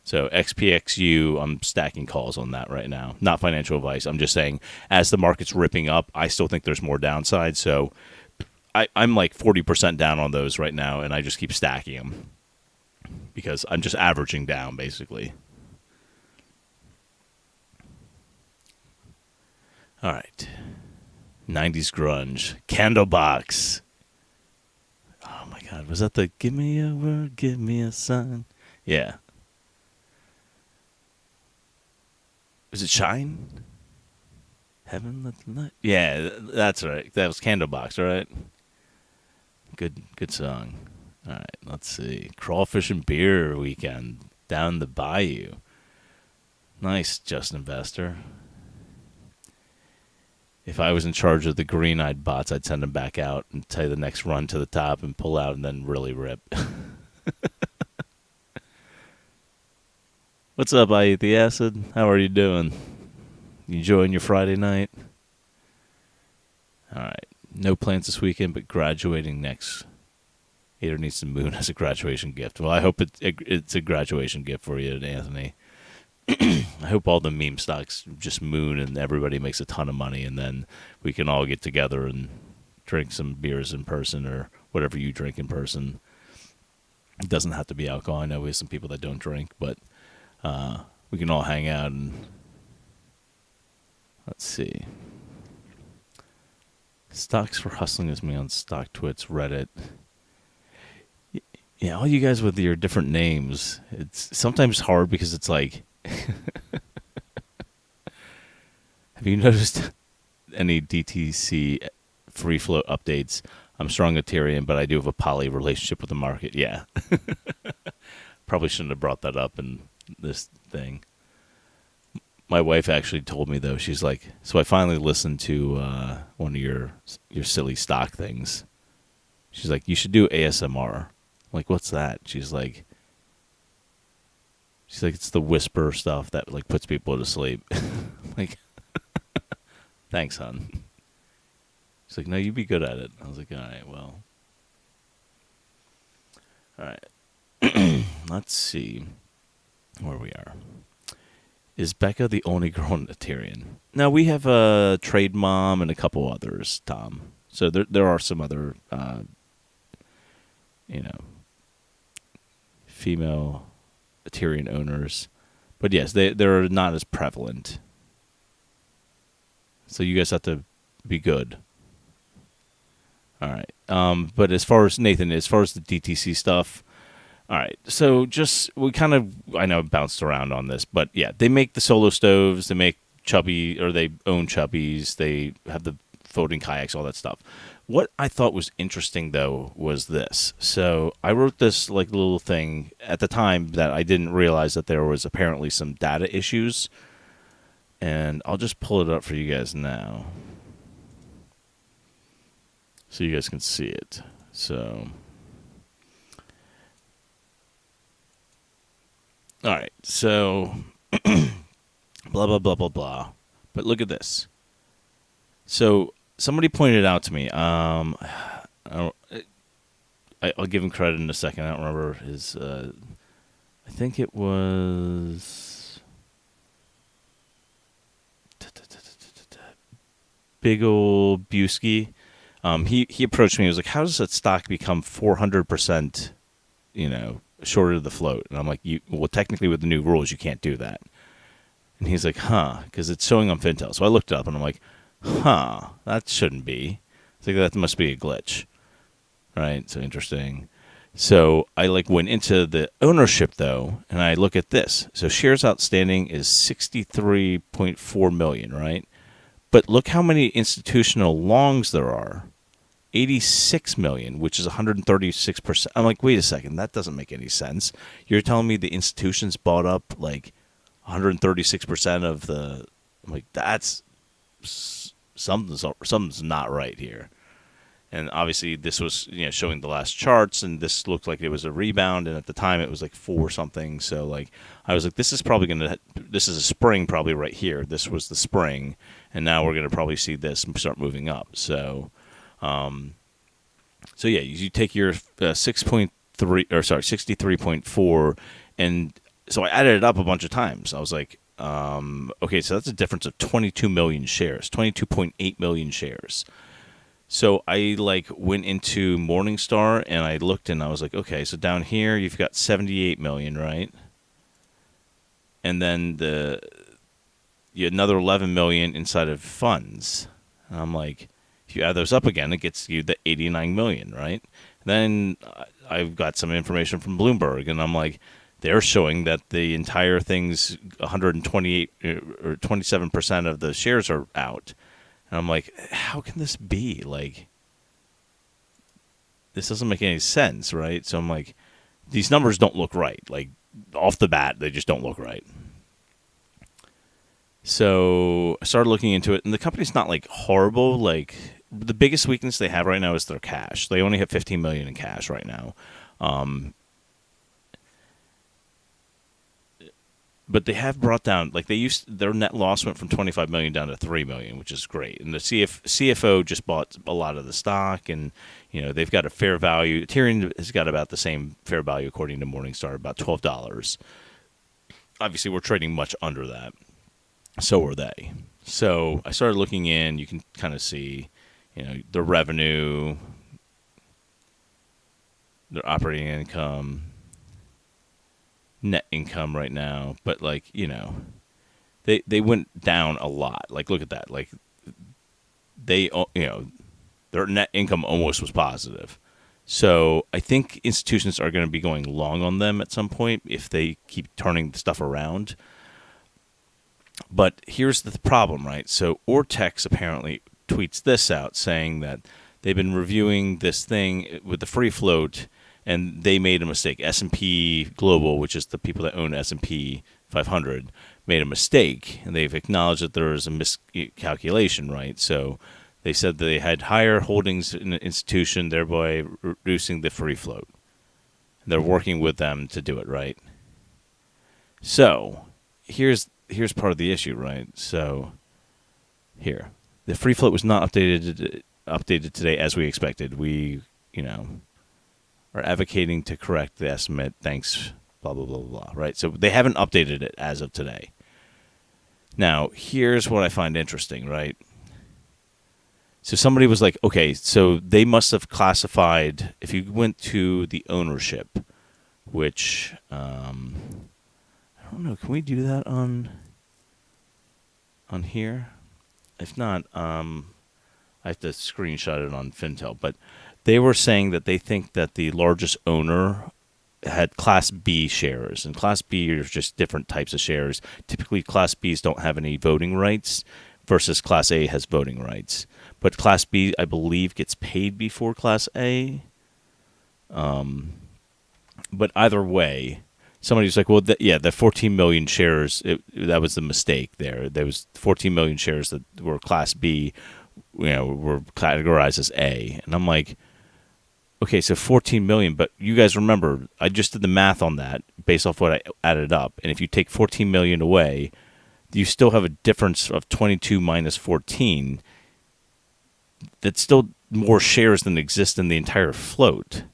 Speaker 1: So XPXU, I'm stacking calls on that right now. Not financial advice. I'm just saying, as the market's ripping up, I still think there's more downside. So I'm like 40% down on those right now, and I just keep stacking them because I'm just averaging down, basically. All right. 90s grunge. Candlebox. Oh, my God. Was that the give me a word, give me a sign? Yeah. Was it Shine? Heaven Let the Light? Yeah, that's right. That was Candlebox, all right? Good song. All right, let's see. Crawfish and Beer Weekend down the bayou. Nice, Just Investor. If I was in charge of the green-eyed bots, I'd send them back out and tell you the next run to the top and pull out and then really rip. What's up, I Eat the Acid? How are you doing? You enjoying your Friday night? All right. No plans this weekend, but graduating next. ATER needs the moon as a graduation gift. Well, I hope it's a graduation gift for you, Anthony. I hope all the meme stocks just moon and everybody makes a ton of money, and then we can all get together and drink some beers in person or whatever you drink in person. It doesn't have to be alcohol. I know we have some people that don't drink, but we can all hang out and let's see. Stocks for Hustling is me on StockTwits, Reddit. Yeah, all you guys with your different names. It's sometimes hard because it's like, have you noticed any DTC free float updates? I'm strong Aterian, but I do have a poly relationship with the market. Yeah. Probably shouldn't have brought that up in this thing. My wife actually told me, though, she's like, so I finally listened to one of your silly stock things. She's like, you should do ASMR. I'm like, what's that? She's like, it's the whisper stuff that like puts people to sleep. Like, thanks, hon. She's like, no, you be good at it. I was like, all right, well. All right. Let's see where we are. Is Becca the only girl in Aterian? Now, we have a Trade Mom and a couple others, Tom. So there are some other, female Aterian owners. But yes, they're not as prevalent. So you guys have to be good. All right. But as far as, Nathan, as far as the DTC stuff, all right, so I know I bounced around on this, but yeah, they make the solo stoves, they make Chubby, or they own Chubbies, they have the floating kayaks, all that stuff. What I thought was interesting, though, was this. So I wrote this like little thing at the time that I didn't realize that there was apparently some data issues, and I'll just pull it up for you guys now so you guys can see it. So... all right, so blah, blah, blah, blah, blah. But look at this. So somebody pointed out to me, I'll give him credit in a second. I don't remember his, I think it was Big Ol' Busky. He approached me. He was like, how does that stock become 400%, shorted of the float? And I'm like, well, technically with the new rules, you can't do that. And he's like, because it's showing on Fintel. So I looked it up and I'm like, that shouldn't be. I think that must be a glitch. Right? So interesting. So I went into the ownership though, and I look at this. So shares outstanding is 63.4 million, right? But look how many institutional longs there are. 86 million, which is 136%. I'm like, wait a second, that doesn't make any sense. You're telling me the institutions bought up like 136% of the... I'm like, that's... something's not right here. And obviously this was showing the last charts, and this looked like it was a rebound, and at the time it was like 4 something. So like I was like, this is a spring probably right here. This was the spring, and now we're going to probably see this start moving up. So yeah, you take your 63.4, and so I added it up a bunch of times. I was like, okay, so that's a difference of 22 million shares, 22.8 million shares. So I like went into Morningstar and I looked and I was like, okay, so down here you've got 78 million, right? And then you had another 11 million inside of funds. And I'm like, if you add those up again, it gets you the 89 million, right? Then I've got some information from Bloomberg, and I'm like, they're showing that the entire thing's 128 or 27% of the shares are out. And I'm like, how can this be? Like, this doesn't make any sense, right? So I'm like, these numbers don't look right. Like, off the bat, they just don't look right. So I started looking into it, and the company's not like horrible. Like, the biggest weakness they have right now is their cash. They only have 15 million in cash right now. But they have brought down, like their net loss went from 25 million down to 3 million, which is great. And the CFO just bought a lot of the stock, and they've got a fair value. Aterian has got about the same fair value according to Morningstar, about $12. Obviously, we're trading much under that. So are they. So I started looking in. You can kind of see, the revenue, their operating income, net income right now, but they went down a lot. Like, look at that. Like, they their net income almost was positive. So I think institutions are going to be going long on them at some point if they keep turning the stuff around. But here's the problem, right? So Ortex apparently tweets this out saying that they've been reviewing this thing with the free float, and they made a mistake. S&P Global, which is the people that own S&P 500, made a mistake, and they've acknowledged that there was a miscalculation, right? So they said they had higher holdings in the institution, thereby reducing the free float. They're working with them to do it, right? So here's part of the issue, right? So here, the free float was not updated today as we expected. We, are advocating to correct the estimate. Thanks, blah, blah, blah, blah, right? So they haven't updated it as of today. Now, here's what I find interesting, right? So somebody was like, okay, so they must have classified, if you went to the ownership, which, I don't know, can we do that on here? If not, I have to screenshot it on Fintel, but they were saying that they think that the largest owner had Class B shares, and Class B are just different types of shares. Typically, Class Bs don't have any voting rights versus Class A has voting rights. But Class B, I believe, gets paid before Class A. But either way, somebody was like, well, the 14 million shares, that was the mistake there. There was 14 million shares that were Class B, were categorized as A. And I'm like, okay, so 14 million, but you guys remember, I just did the math on that based off what I added up. And if you take 14 million away, you still have a difference of 22 minus 14. That's still more shares than exist in the entire float.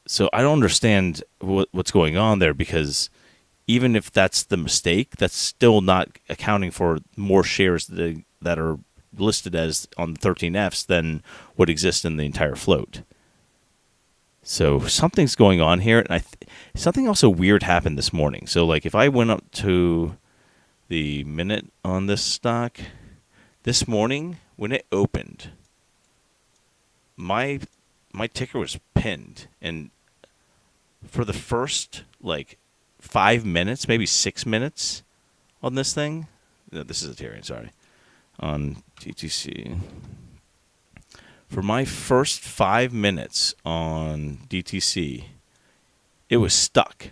Speaker 1: So I don't understand what's going on there, because even if that's the mistake, that's still not accounting for more shares that are listed as on the 13Fs than what exists in the entire float. So something's going on here, and something also weird happened this morning. So like if I went up to the minute on this stock this morning when it opened, my ticker was pinned, and for the first like 5 minutes, maybe 6 minutes on this thing, this is Aterian, sorry, on DTC. For my first 5 minutes on DTC, it was stuck.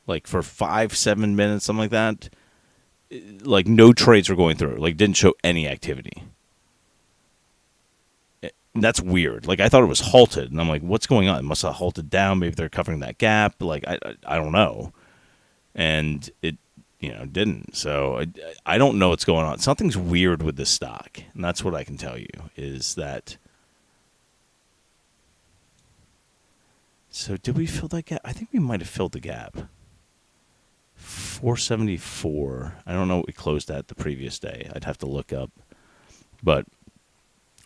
Speaker 1: Like for 5-7 minutes, something like that. Like no trades were going through. Like didn't show any activity. That's weird. Like I thought it was halted, and I'm like, what's going on? It must have halted down. Maybe they're covering that gap. Like I don't know. And it didn't. So I don't know what's going on. Something's weird with this stock, and that's what I can tell you is that So did we fill that gap? I think we might have filled the gap. 474. I don't know what we closed at the previous day. I'd have to look up. But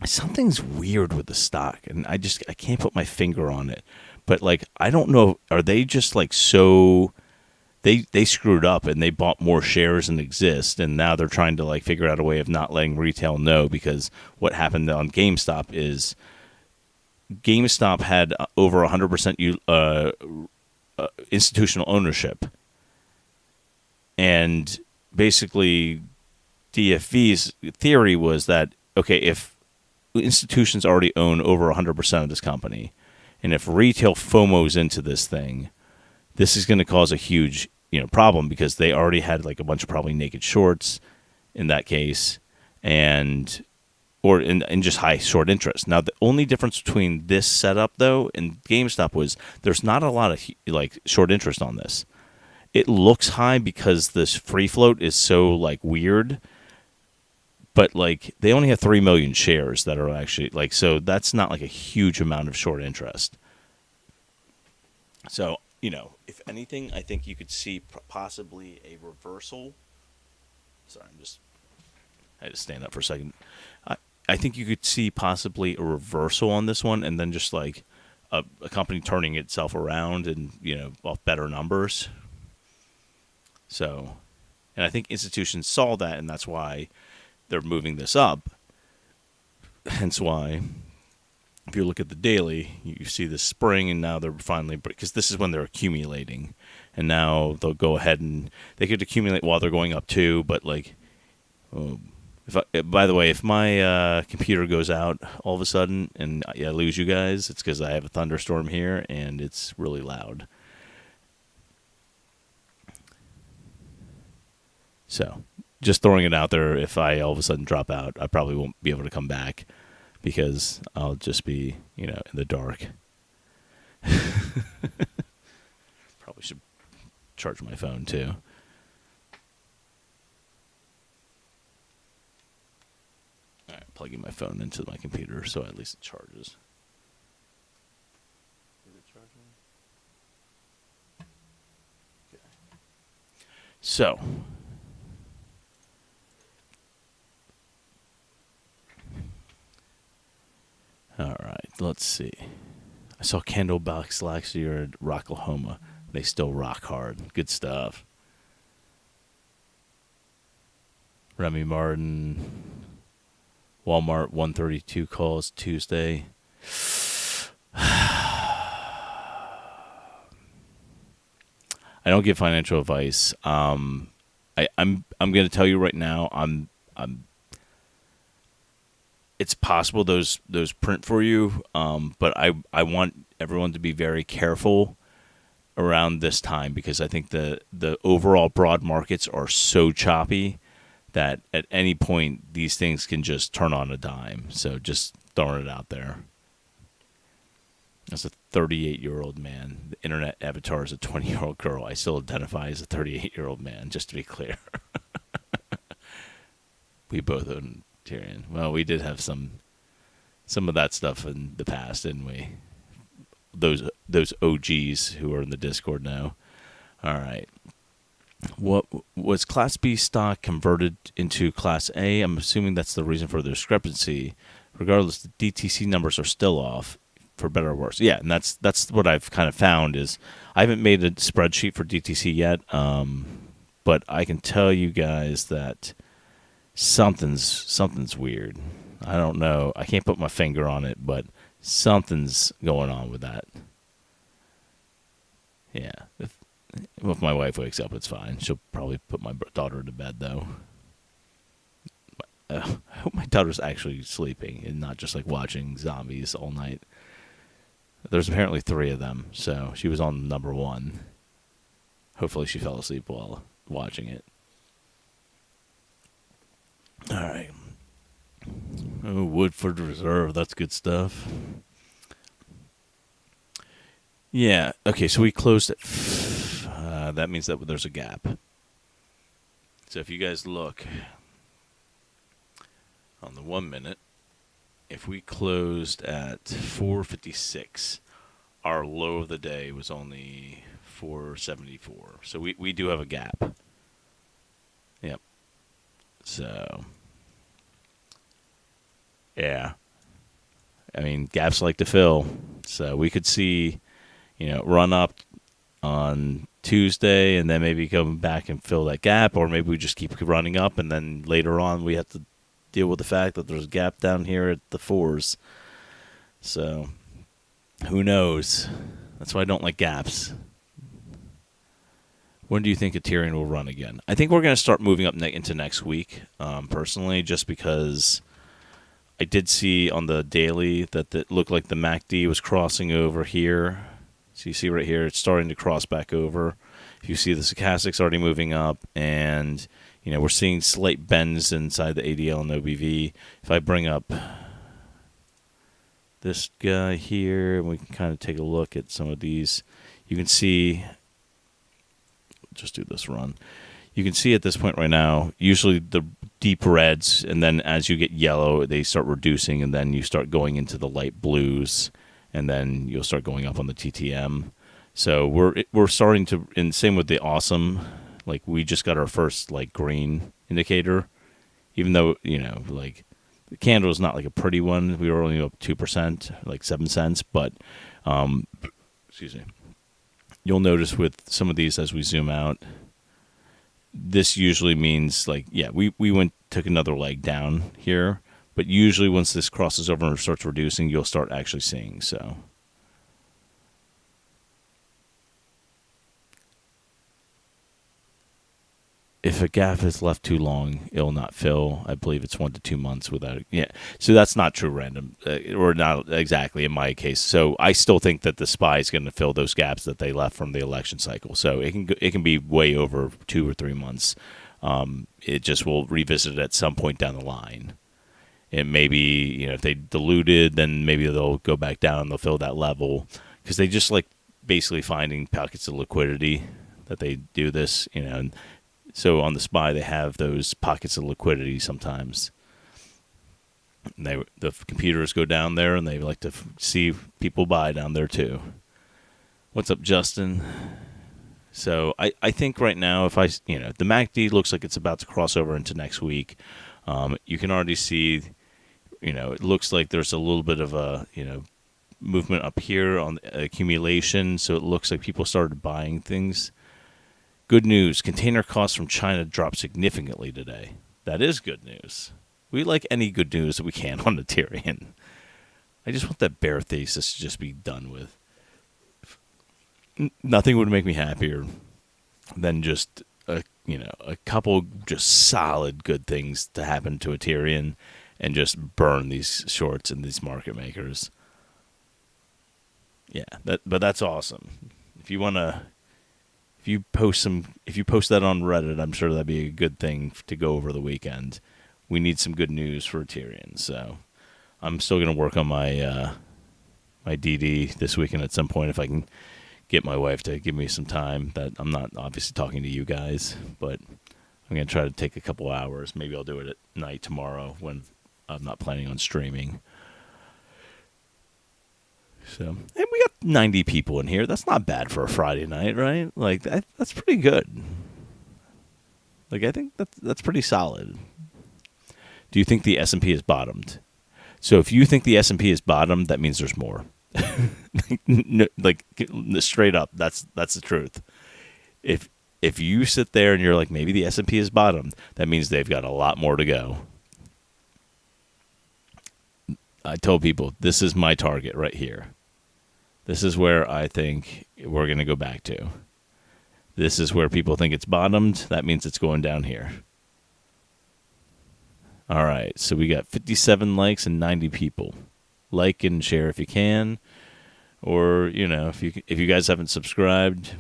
Speaker 1: something's weird with the stock, and I can't put my finger on it. But like, I don't know, are they just like so they screwed up and they bought more shares than exist, and now they're trying to like figure out a way of not letting retail know, because what happened on GameStop is GameStop had over 100% institutional ownership. And basically, DFV's theory was that, okay, if institutions already own over 100% of this company, and if retail FOMOs into this thing, this is going to cause a huge, problem, because they already had like a bunch of probably naked shorts in that case, or in just high short interest. Now, the only difference between this setup though and GameStop was there's not a lot of like short interest on this. It looks high because this free float is so like weird, but like they only have 3 million shares that are actually like, so that's not like a huge amount of short interest. So, if anything, I think you could see possibly a reversal. Sorry, I had to stand up for a second. I think you could see possibly a reversal on this one, and then just like a company turning itself around and, off better numbers. So, and I think institutions saw that, and that's why they're moving this up. Hence why, if you look at the daily, you see this spring, and now they're finally, because this is when they're accumulating, and now they'll go ahead and they could accumulate while they're going up too. But like, by the way, if my computer goes out all of a sudden and I lose you guys, it's because I have a thunderstorm here and it's really loud. So, just throwing it out there, if I all of a sudden drop out, I probably won't be able to come back because I'll just be, in the dark. Probably should charge my phone too. All right, plugging my phone into my computer so at least it charges. Is it charging? Okay. So, all right, let's see. I saw Candlebox last year at Rocklahoma. They still rock hard. Good stuff. Remy Martin, Walmart 132 calls Tuesday. I don't give financial advice. I'm going to tell you right now. It's possible those print for you, but I want everyone to be very careful around this time, because I think the overall broad markets are so choppy that at any point these things can just turn on a dime. So just throwing it out there. As a 38-year-old man, the internet avatar is a 20-year-old girl. I still identify as a 38-year-old man, just to be clear. We both own Aterian. Well, we did have some of that stuff in the past, didn't we? Those OGs who are in the Discord now. All right. What was Class B stock converted into Class A? I'm assuming that's the reason for the discrepancy. Regardless, the DTC numbers are still off, for better or worse. Yeah, and that's what I've kind of found is I haven't made a spreadsheet for DTC yet, but I can tell you guys that something's weird. I don't know. I can't put my finger on it, but something's going on with that. Yeah. If my wife wakes up, it's fine. She'll probably put my daughter to bed, though. I hope my daughter's actually sleeping and not just like watching zombies all night. There's apparently 3 of them, so she was on number 1. Hopefully she fell asleep while watching it. All right. Oh, Woodford Reserve. That's good stuff. Yeah. Okay, so we closed at... that means that there's a gap. So if you guys look on the 1 minute, if we closed at 456, our low of the day was only 474. So we do have a gap. Yep. So, yeah. I mean, gaps like to fill. So we could see, run up on Tuesday and then maybe come back and fill that gap, or maybe we just keep running up and then later on we have to deal with the fact that there's a gap down here at the fours. So, who knows? That's why I don't like gaps. When do you think Aterian will run again? I think we're going to start moving up into next week, personally, just because I did see on the daily that it looked like the MACD was crossing over here. So you see right here, it's starting to cross back over. If you see the stochastic's already moving up, and we're seeing slight bends inside the ADL and OBV. If I bring up this guy here, and we can kind of take a look at some of these, you can see. Just do this run. You can see at this point right now, usually the deep reds, and then as you get yellow, they start reducing, and then you start going into the light blues, and then you'll start going up on the TTM. So we're starting to, and same with the awesome, like we just got our first like green indicator, even though like the candle is not like a pretty one. We were only up 2%, like 7 cents, but excuse me. You'll notice with some of these as we zoom out, this usually means like, yeah, we took another leg down here, but usually once this crosses over and starts reducing, you'll start actually seeing. So if a gap is left too long, it'll not fill. I believe it's 1 to 2 months without it. Yeah, so that's not true, random, or not exactly in my case. So I still think that the SPY is going to fill those gaps that they left from the election cycle. So it can be way over 2 or 3 months. It just will revisit it at some point down the line. It may be, if they diluted, then maybe they'll go back down and they'll fill that level, because they just like basically finding pockets of liquidity that they do this, and so on the SPY, they have those pockets of liquidity sometimes. And the computers go down there, and they like to see people buy down there too. What's up, Justin? So I think right now, if the MACD looks like it's about to cross over into next week. You can already see, it looks like there's a little bit of a, movement up here on accumulation. So it looks like people started buying things. Good news, container costs from China dropped significantly today. That is good news. We like any good news that we can on Aterian. I just want that bear thesis to just be done with. Nothing would make me happier than just a couple just solid good things to happen to Aterian and just burn these shorts and these market makers. Yeah, but that's awesome. If you post that on Reddit, I'm sure that'd be a good thing to go over the weekend. We need some good news for Aterian, so I'm still gonna work on my my DD this weekend at some point if I can get my wife to give me some time. That I'm not obviously talking to you guys, but I'm gonna try to take a couple hours. Maybe I'll do it at night tomorrow when I'm not planning on streaming. So, and we got 90 people in here. That's not bad for a Friday night, right? Like that's pretty good. Like I think that's pretty solid. Do you think the S&P is bottomed? So if you think the S&P is bottomed, that means there's more. Like straight up, that's the truth. If you sit there and you're like, maybe the S&P is bottomed, that means they've got a lot more to go. I told people, this is my target right here. This is where I think we're going to go back to. This is where people think it's bottomed. That means it's going down here. All right, so we got 57 likes and 90 people. Like and share if you can. Or, if you guys haven't subscribed,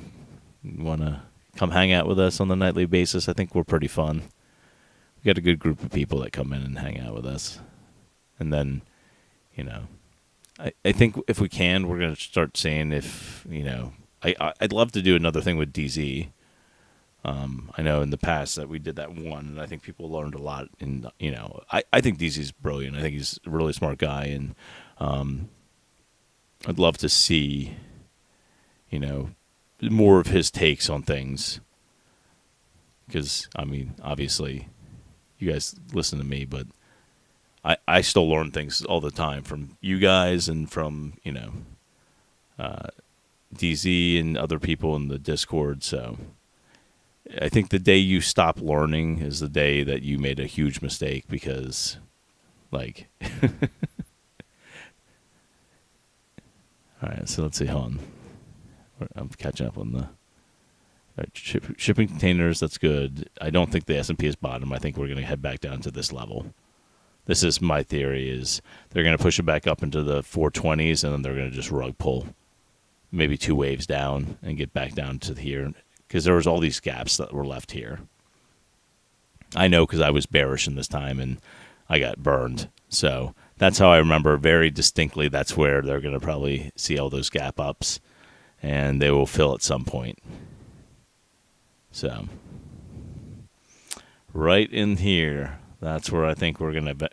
Speaker 1: you want to come hang out with us on the nightly basis, I think we're pretty fun. We got a good group of people that come in and hang out with us. And then, I think if we can, we're going to start saying if, I'd love to do another thing with DZ. I know in the past that we did that one, and I think people learned a lot. And, I think DZ's brilliant. I think he's a really smart guy, and I'd love to see, more of his takes on things. Because, I mean, obviously, you guys listen to me, but I still learn things all the time from you guys and from, DZ and other people in the Discord. So I think the day you stop learning is the day that you made a huge mistake because, like, all right, so let's see, hold on. I'm catching up on the shipping containers. That's good. I don't think the S&P is bottom. I think we're going to head back down to this level. This is my theory, is they're going to push it back up into the 420s, and then they're going to just rug pull maybe 2 waves down and get back down to here, because there was all these gaps that were left here. I know because I was bearish in this time, and I got burned. So that's how I remember very distinctly. That's where they're going to probably see all those gap ups, and they will fill at some point. So right in here, that's where I think we're going to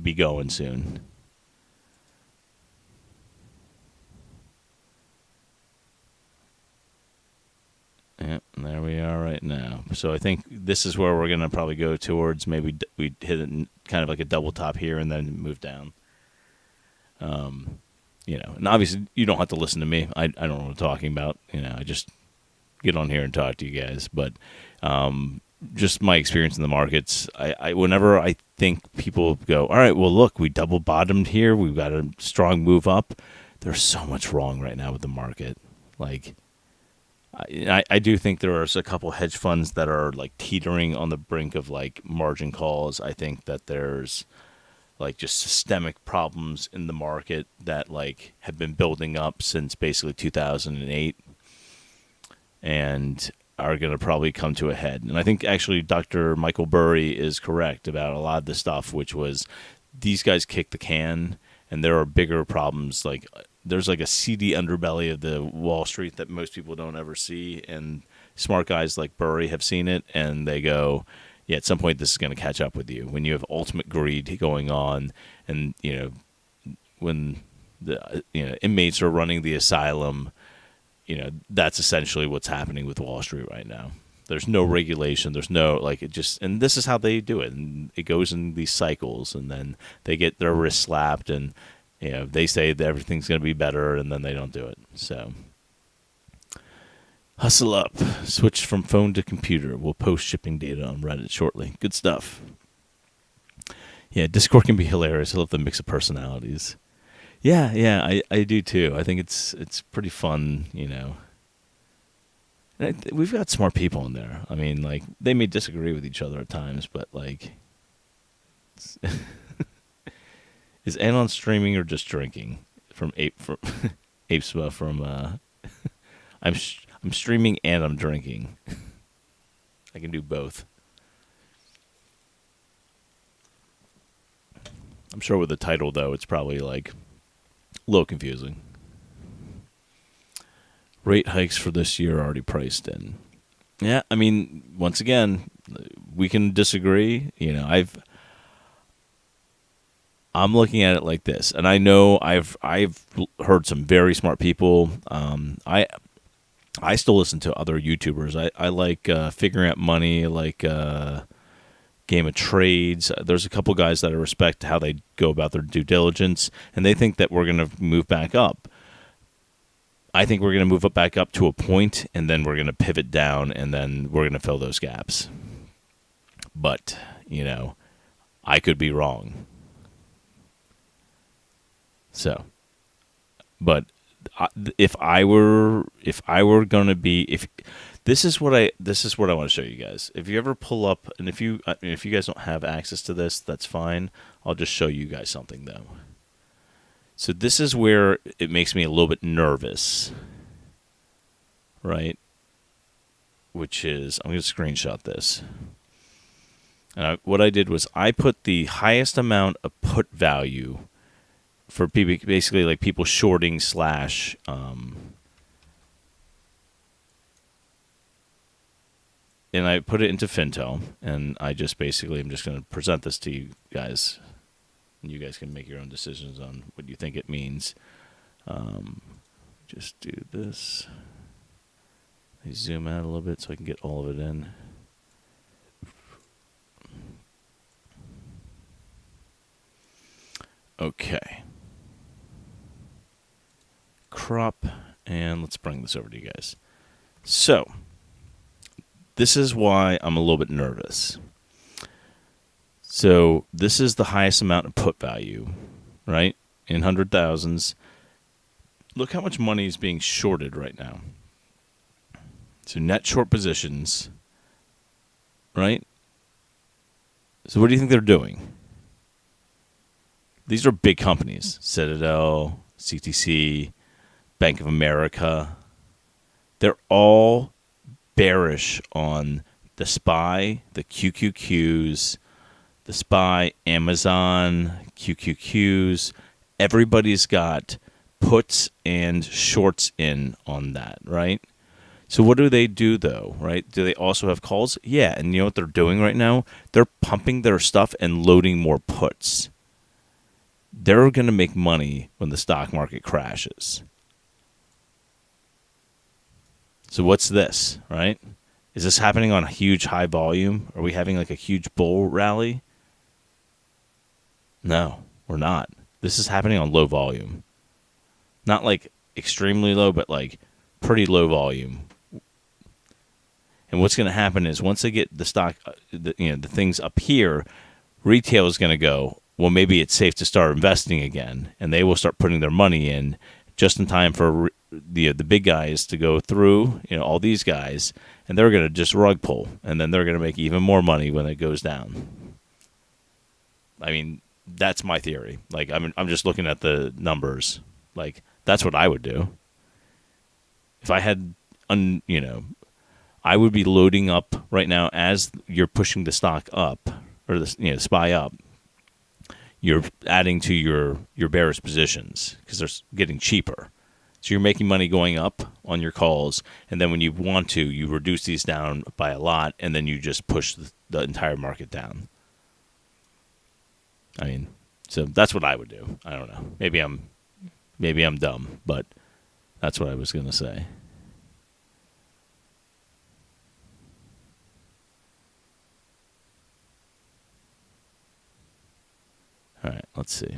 Speaker 1: be going soon. Yep, there we are right now. So I think this is where we're going to probably go towards. Maybe we hit it kind of like a double top here and then move down. And obviously you don't have to listen to me. I don't know what I'm talking about. I just get on here and talk to you guys. But just my experience in the markets, whenever I think people go, all right, well, look, we double bottomed here. We've got a strong move up. There's so much wrong right now with the market. Like, I do think there are a couple hedge funds that are like teetering on the brink of like margin calls. I think that there's like just systemic problems in the market that like have been building up since basically 2008 and are going to probably come to a head. And I think actually Dr. Michael Burry is correct about a lot of the stuff, which was these guys kicked the can and there are bigger problems. Like there's like a seedy underbelly of the Wall Street that most people don't ever see. And smart guys like Burry have seen it and they go, yeah, at some point this is going to catch up with you. When you have ultimate greed going on and, when the inmates are running the asylum, that's essentially what's happening with Wall Street right now. There's no regulation. There's no, and this is how they do it. And it goes in these cycles and then they get their wrist slapped and, they say that everything's going to be better and then they don't do it. So hustle up. Switch from phone to computer. We'll post shipping data on Reddit shortly. Good stuff. Yeah, Discord can be hilarious. I love the mix of personalities. Yeah, I do too. I think it's pretty fun, And we've got smart people in there. I mean, like, they may disagree with each other at times, but, like, is Anon streaming or just drinking? From Apesma from, I'm streaming and I'm drinking. I can do both. I'm sure with the title, though, it's probably, like, a little confusing. Rate hikes for this year are already priced in. Yeah, I mean, once again, we can disagree. I'm looking at it like this, and I know I've heard some very smart people. I still listen to other YouTubers. I like Figuring Out Money, I like Game of Trades. There's a couple guys that I respect how they go about their due diligence, and they think that we're going to move back up. I think we're going to move up back up to a point, and then we're going to pivot down, and then we're going to fill those gaps. But, I could be wrong. So, but if I were going to be, this is what I want to show you guys. If you ever pull up, and if you guys don't have access to this, that's fine. I'll just show you guys something though. So this is where it makes me a little bit nervous, right? Which is, I'm going to screenshot this. And what I did was I put the highest amount of put value for basically like people shorting / and I put it into Fintel, and I just basically I'm just going to present this to you guys, and you guys can make your own decisions on what you think it means. just do this. I zoom out a little bit so I can get all of it in. Okay. Crop, and let's bring this over to you guys. So, this is why I'm a little bit nervous. So, this is the highest amount of put value, right? In 100,000s. Look how much money is being shorted right now. So, net short positions, right? So, what do you think they're doing? These are big companies. Citadel, CTC, Bank of America. They're all bearish on the SPY, the QQQs, the SPY, Amazon, QQQs. Everybody's got puts and shorts in on that, right? So what do they do, though, right? Do they also have calls? Yeah, and you know what they're doing right now? They're pumping their stuff and loading more puts. They're going to make money when the stock market crashes. So what's this, right? Is this happening on a huge high volume? Are we having like a huge bull rally? No, we're not. This is happening on low volume. Not like extremely low, but like pretty low volume. And what's going to happen is once they get the stock, the things up here, retail is going to go, well, maybe it's safe to start investing again, and they will start putting their money in just in time for the big guys to go through, all these guys, and they're going to just rug pull, and then they're going to make even more money when it goes down. I mean, that's my theory. Like, I'm just looking at the numbers. Like, that's what I would do. If I had, I would be loading up right now as you're pushing the stock up, or the SPY up. You're adding to your bearish positions because they're getting cheaper. So you're making money going up on your calls, and then when you want to, you reduce these down by a lot, and then you just push the entire market down. I mean, so that's what I would do. I don't know. Maybe I'm dumb, but that's what I was going to say. All right, let's see.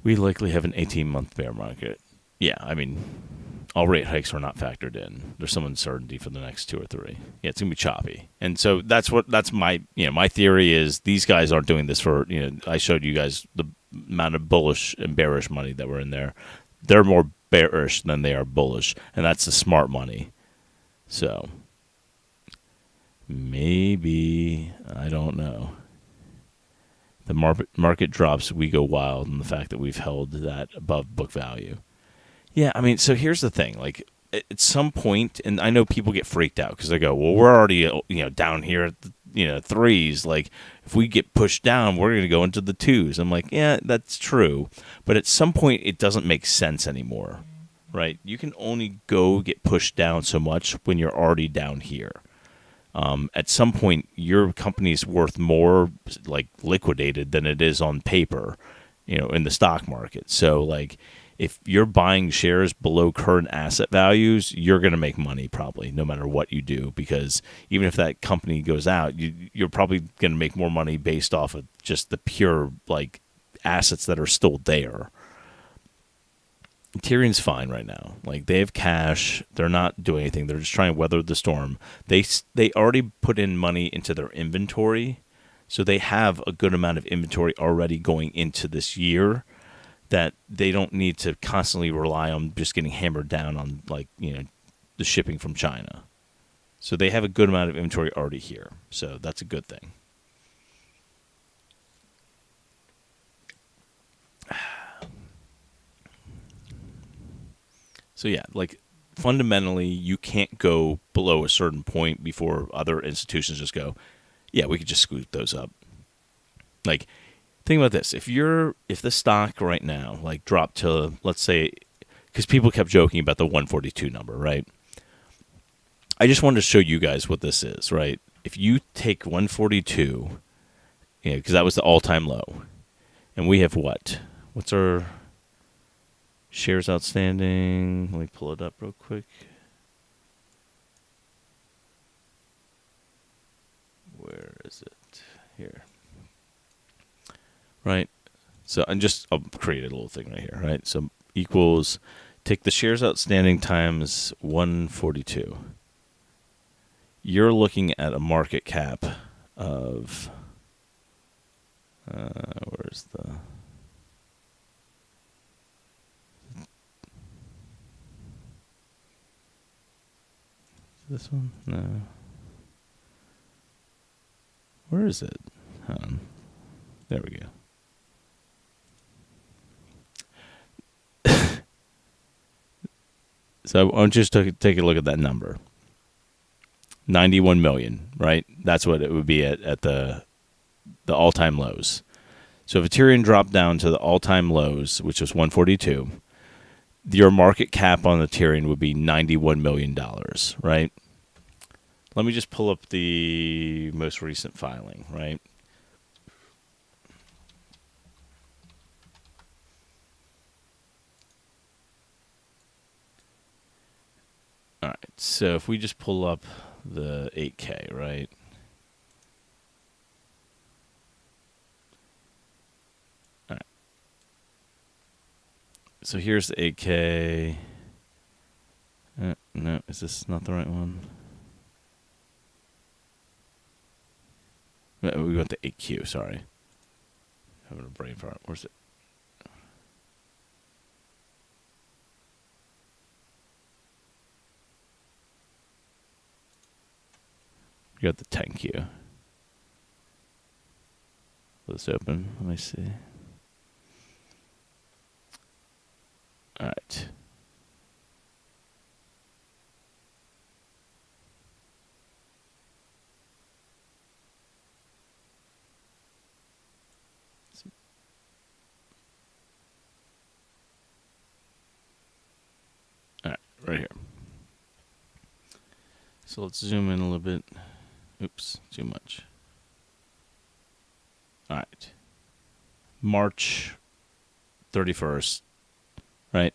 Speaker 1: We likely have an 18-month bear market. Yeah, I mean, all rate hikes are not factored in. There's some uncertainty for the next 2 or 3. Yeah, it's gonna be choppy, and so that's my my theory is these guys aren't doing this for I showed you guys the amount of bullish and bearish money that were in there. They're more bearish than they are bullish, and that's the smart money. So maybe, I don't know. The market drops, we go wild, and the fact that we've held that above book value. Yeah, I mean, so here's the thing. Like, at some point, and I know people get freaked out because they go, well, we're already down here at the, threes. Like, if we get pushed down, we're going to go into the twos. I'm like, yeah, that's true. But at some point, it doesn't make sense anymore, right? You can only go get pushed down so much when you're already down here. At some point, your company's worth more like liquidated than it is on paper, in the stock market. So, like, if you're buying shares below current asset values, you're going to make money probably no matter what you do, because even if that company goes out, you're probably going to make more money based off of just the pure like assets that are still there. Aterian's fine right now. Like, they have cash. They're not doing anything. They're just trying to weather the storm. They already put in money into their inventory, so they have a good amount of inventory already going into this year that they don't need to constantly rely on just getting hammered down on, like, the shipping from China. So they have a good amount of inventory already here. So that's a good thing. So yeah, like, fundamentally, you can't go below a certain point before other institutions just go, yeah, we could just scoop those up. Like, think about this. If the stock right now, like, dropped to, let's say, because people kept joking about the 142 number, right? I just wanted to show you guys what this is, right? If you take 142, because that was the all-time low, and we have what? What's our... Shares outstanding. Let me pull it up real quick. Where is it? Here. Right. So I'll create a little thing right here, right? So equals, take the shares outstanding times 142. You're looking at a market cap of, where's the, this one? No. Where is it? Hold on. There we go. So I want you to take a look at that number. 91 million, right? That's what it would be at the all-time lows. So if Aterian dropped down to the all-time lows, which was 142, your market cap on Aterian would be $91 million, right? Let me just pull up the most recent filing, right? All right, so if we just pull up the 8K, right? All right. So here's the 8K. No, is this not the right one? We went to 8Q, sorry. Having a brain fart. Where's it? We got the 10Q. Let's open. Let me see. All right. All right, right here. So let's zoom in a little bit. Oops, too much. All right. March 31st, right?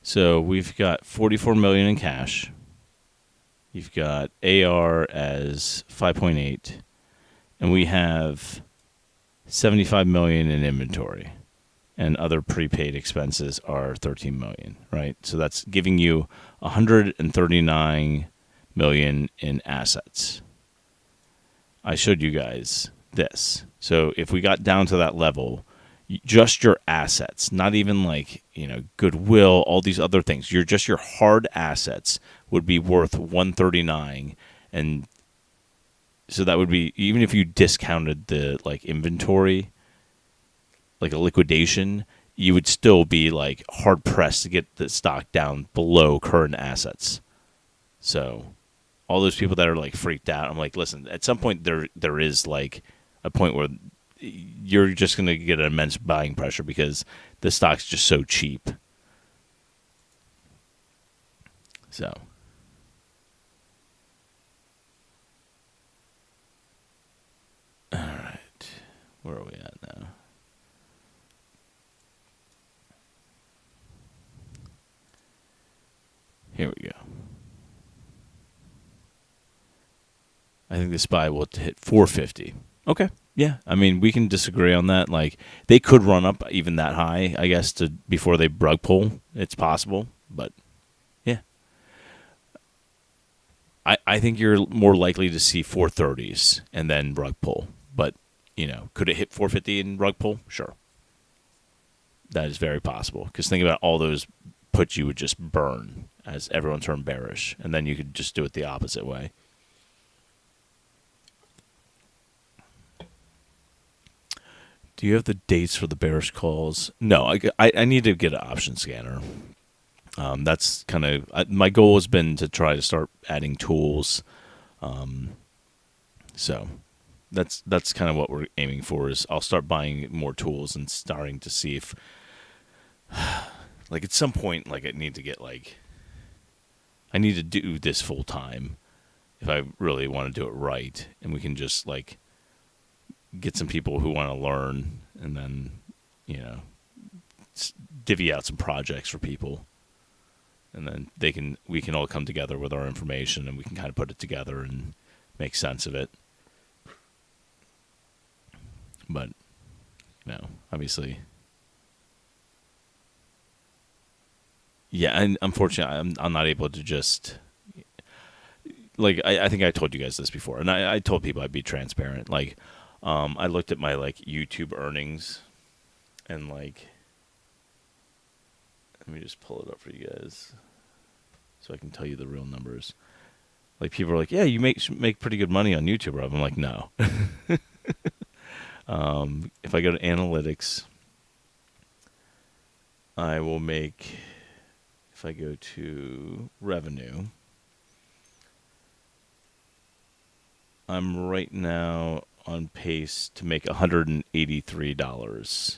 Speaker 1: So we've got 44 million in cash. You've got AR as 5.8, and we have 75 million in inventory, and other prepaid expenses are 13 million, right? So that's giving you 139 million in assets. I showed you guys this. So if we got down to that level, just your assets, not even like, goodwill, all these other things, your hard assets would be worth 139, and so that would be, even if you discounted the inventory, like a liquidation, you would still be hard pressed to get the stock down below current assets. So all those people that are freaked out, I'm like, listen, at some point there is a point where you're just going to get an immense buying pressure because the stock's just so cheap. So all right, where are we at now? Here we go. I think this buy will hit 450. Okay. Yeah. I mean, we can disagree on that. They could run up even that high, I guess, before they rug pull. It's possible, but yeah. I think you're more likely to see 430s and then rug pull. But, could it hit 450 and rug pull? Sure. That is very possible. Because think about all those puts you would just burn as everyone turned bearish. And then you could just do it the opposite way. Do you have the dates for the bearish calls? No, I need to get an option scanner. That's kind of my goal has been to try to start adding tools. So that's kind of what we're aiming for. Is I'll start buying more tools and starting to see if, at some point, I need to get I need to do this full time if I really want to do it right, and we can just get some people who want to learn, and then divvy out some projects for people, and then we can all come together with our information, and we can kind of put it together and make sense of it. But obviously, yeah. And unfortunately, I'm not able to just I think I told you guys this before, and I told people I'd be transparent. I looked at my YouTube earnings, and let me just pull it up for you guys so I can tell you the real numbers. People are like, yeah, you make pretty good money on YouTube, Rob. I'm like, no. If I go to analytics, I will make, if I go to revenue, I'm right now on pace to make $183.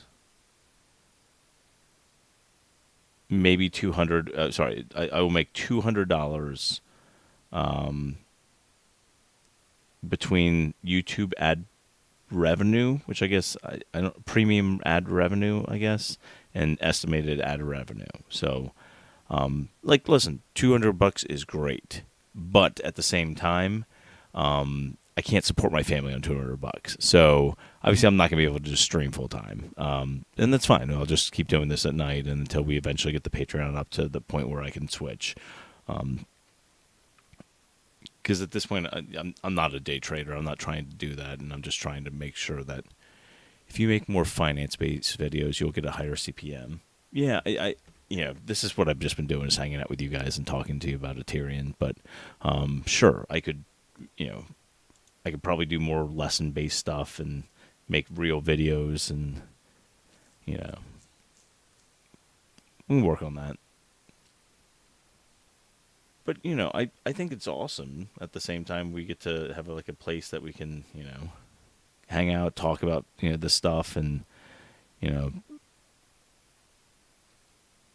Speaker 1: Maybe $200. I will make $200 between YouTube ad revenue, which I guess I don't, premium ad revenue, I guess, and estimated ad revenue. So, listen, $200 is great, but at the same time, I can't support my family on $200. So obviously, I'm not going to be able to just stream full time, and that's fine. I'll just keep doing this at night until we eventually get the Patreon up to the point where I can switch. Because at this point, I'm not a day trader. I'm not trying to do that, and I'm just trying to make sure that if you make more finance-based videos, you'll get a higher CPM. Yeah, I this is what I've just been doing, is hanging out with you guys and talking to you about Aterian. But sure, I could probably do more lesson-based stuff and make real videos, and we can work on that. But, I think it's awesome. At the same time, we get to have a place that we can, hang out, talk about, this stuff. And,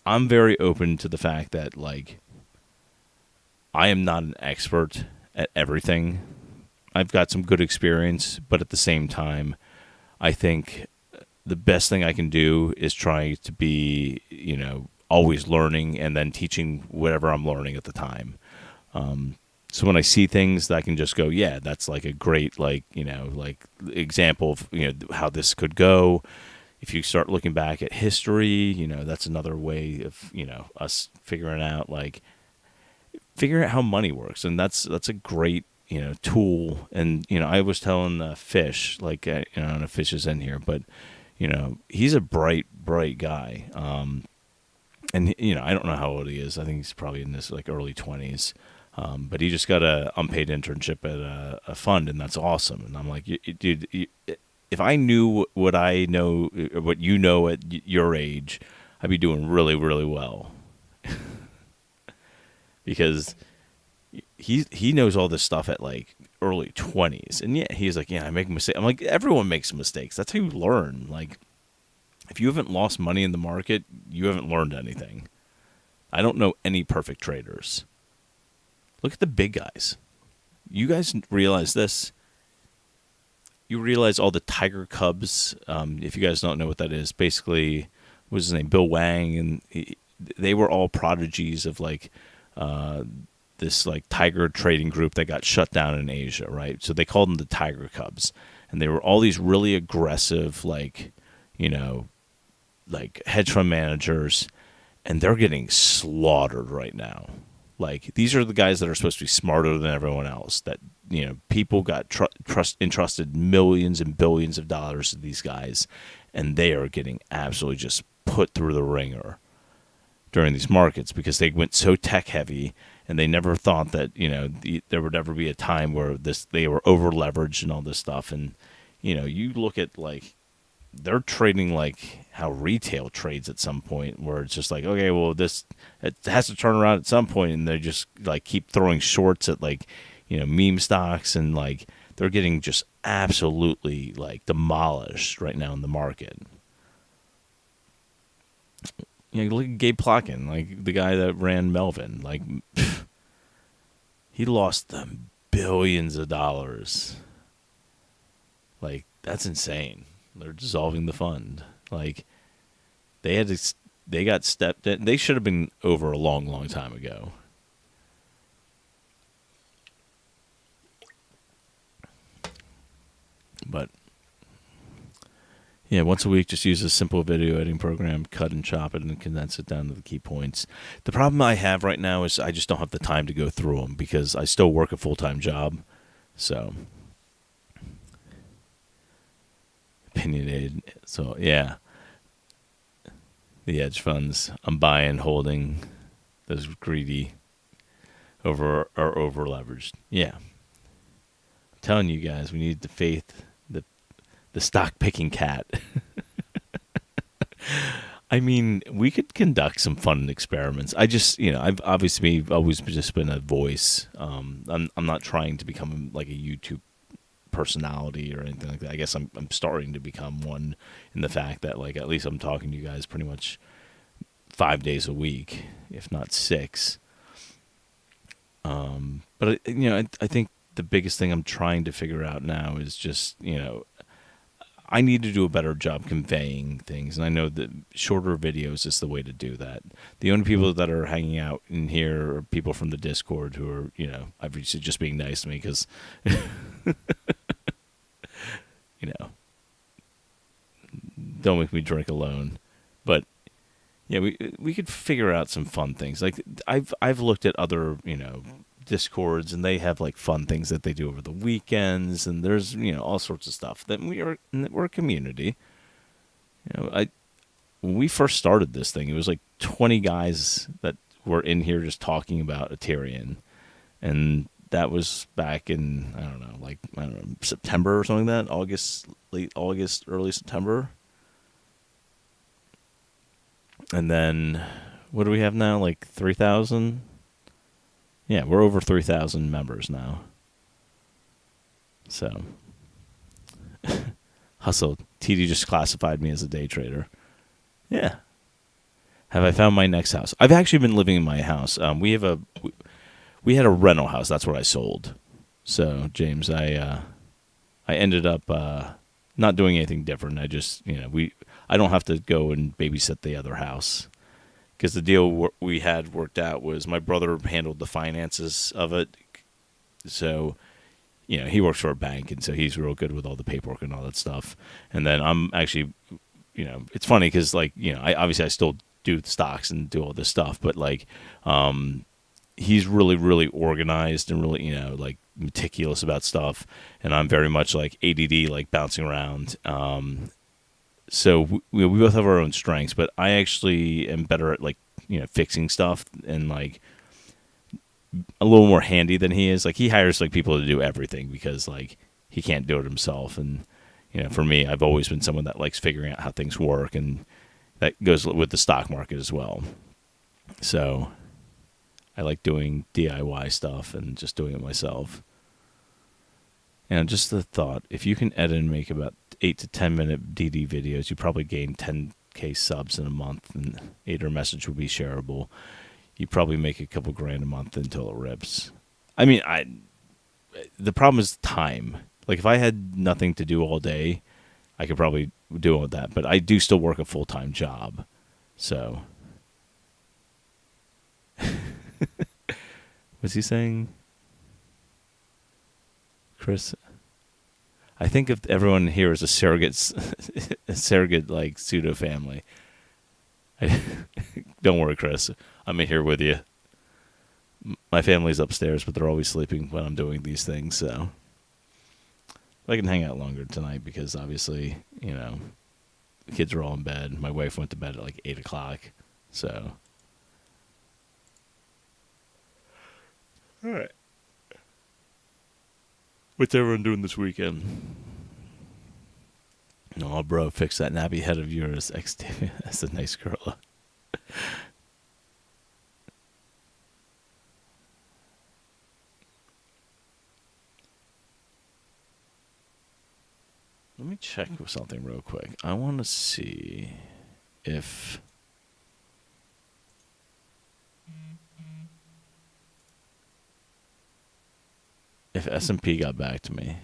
Speaker 1: I'm very open to the fact that, I am not an expert at everything. I've got some good experience, but at the same time, I think the best thing I can do is try to be, always learning and then teaching whatever I'm learning at the time. So when I see things that I can just go, yeah, that's a great, example of, how this could go. If you start looking back at history, that's another way of, us figuring out how money works. And that's a great, tool. And, I was telling Fish, I don't know if Fish is in here, but, he's a bright guy. And, I don't know how old he is. I think he's probably in his early 20s. But he just got a unpaid internship at a fund, and that's awesome. And I'm like, dude, if I knew what I know, what you know at your age, I'd be doing really, really well. Because he knows all this stuff at early 20s. And yeah, he's like, yeah, I make mistakes. I'm like, everyone makes mistakes. That's how you learn. If you haven't lost money in the market, you haven't learned anything. I don't know any perfect traders. Look at the big guys. You guys realize this? You realize all the Tiger Cubs, if you guys don't know what that is, basically, what's his name, Bill Wang, and they were all prodigies of this Tiger trading group that got shut down in Asia, right? So they called them the Tiger Cubs. And they were all these really aggressive, hedge fund managers, and they're getting slaughtered right now. These are the guys that are supposed to be smarter than everyone else, that, people got entrusted millions and billions of dollars to these guys, and they are getting absolutely just put through the ringer during these markets because they went so tech heavy, and they never thought that, there would ever be a time where they were over leveraged and all this stuff. And, you look at they're trading how retail trades at some point, where it's just okay, well, it has to turn around at some point, and they just keep throwing shorts at meme stocks, and they're getting just absolutely demolished right now in the market. Look at Gabe Plotkin, the guy that ran Melvin, he lost them billions of dollars. That's insane. They're dissolving the fund. They got stepped in. They should have been over a long, long time ago. But yeah, once a week, just use a simple video editing program, cut and chop it, and condense it down to the key points. The problem I have right now is I just don't have the time to go through them because I still work a full-time job. So, opinionated. So, yeah. The hedge funds I'm buying, holding, those greedy, over leveraged. Yeah. I'm telling you guys, we need the faith, the stock picking cat. I mean, we could conduct some fun experiments. I just, I've obviously always just been a voice. I'm not trying to become like a YouTube personality or anything like that. I guess I'm starting to become one in the fact that, like, at least I'm talking to you guys pretty much 5 days a week, if not 6. But I think the biggest thing I'm trying to figure out now is just, I need to do a better job conveying things, and I know that shorter videos is the way to do that. The only people that are hanging out in here are people from the Discord who are, obviously just being nice to me because, don't make me drink alone. But yeah, we could figure out some fun things. Like I've looked at other, Discords, and they have like fun things that they do over the weekends, and there's all sorts of stuff that we're a community. When we first started this thing, it was like 20 guys that were in here just talking about Aterian, and that was back in I don't know September or something like that, late August, early September. And then what do we have now? Like 3,000. Yeah, we're over 3,000 members now. So, hustle. TD just classified me as a day trader. Yeah. Have I found my next house? I've actually been living in my house. We had a rental house. That's what I sold. So, James, I ended up not doing anything different. I just, I don't have to go and babysit the other house. Because the deal we had worked out was my brother handled the finances of it. So, he works for a bank, and so he's real good with all the paperwork and all that stuff. And then I'm actually, it's funny because, like, I still do stocks and do all this stuff, but, like, he's really, really organized and really, like, meticulous about stuff. And I'm very much, like, ADD, like, bouncing around. So we both have our own strengths, but I actually am better at, like, fixing stuff and, like, a little more handy than he is. Like, he hires, like, people to do everything because, like, he can't do it himself. And, for me, I've always been someone that likes figuring out how things work, and that goes with the stock market as well. So I like doing DIY stuff and just doing it myself. And just the thought, if you can edit and make about 8 to 10 minute DD videos, you probably gain 10K subs in a month, and ATER message will be shareable. You probably make a couple grand a month until it rips. I mean, the problem is time. Like, if I had nothing to do all day, I could probably do all that, but I do still work a full-time job. So, what's he saying? Chris, I think if everyone here is a surrogate like pseudo family. Don't worry, Chris. I'm in here with you. My family's upstairs, but they're always sleeping when I'm doing these things. So I can hang out longer tonight because obviously, the kids are all in bed. My wife went to bed at like 8:00. So, all right. What's everyone doing this weekend? Oh, bro, fix that nappy head of yours. That's a nice girl. Let me check something real quick. I want to see if S&P got back to me.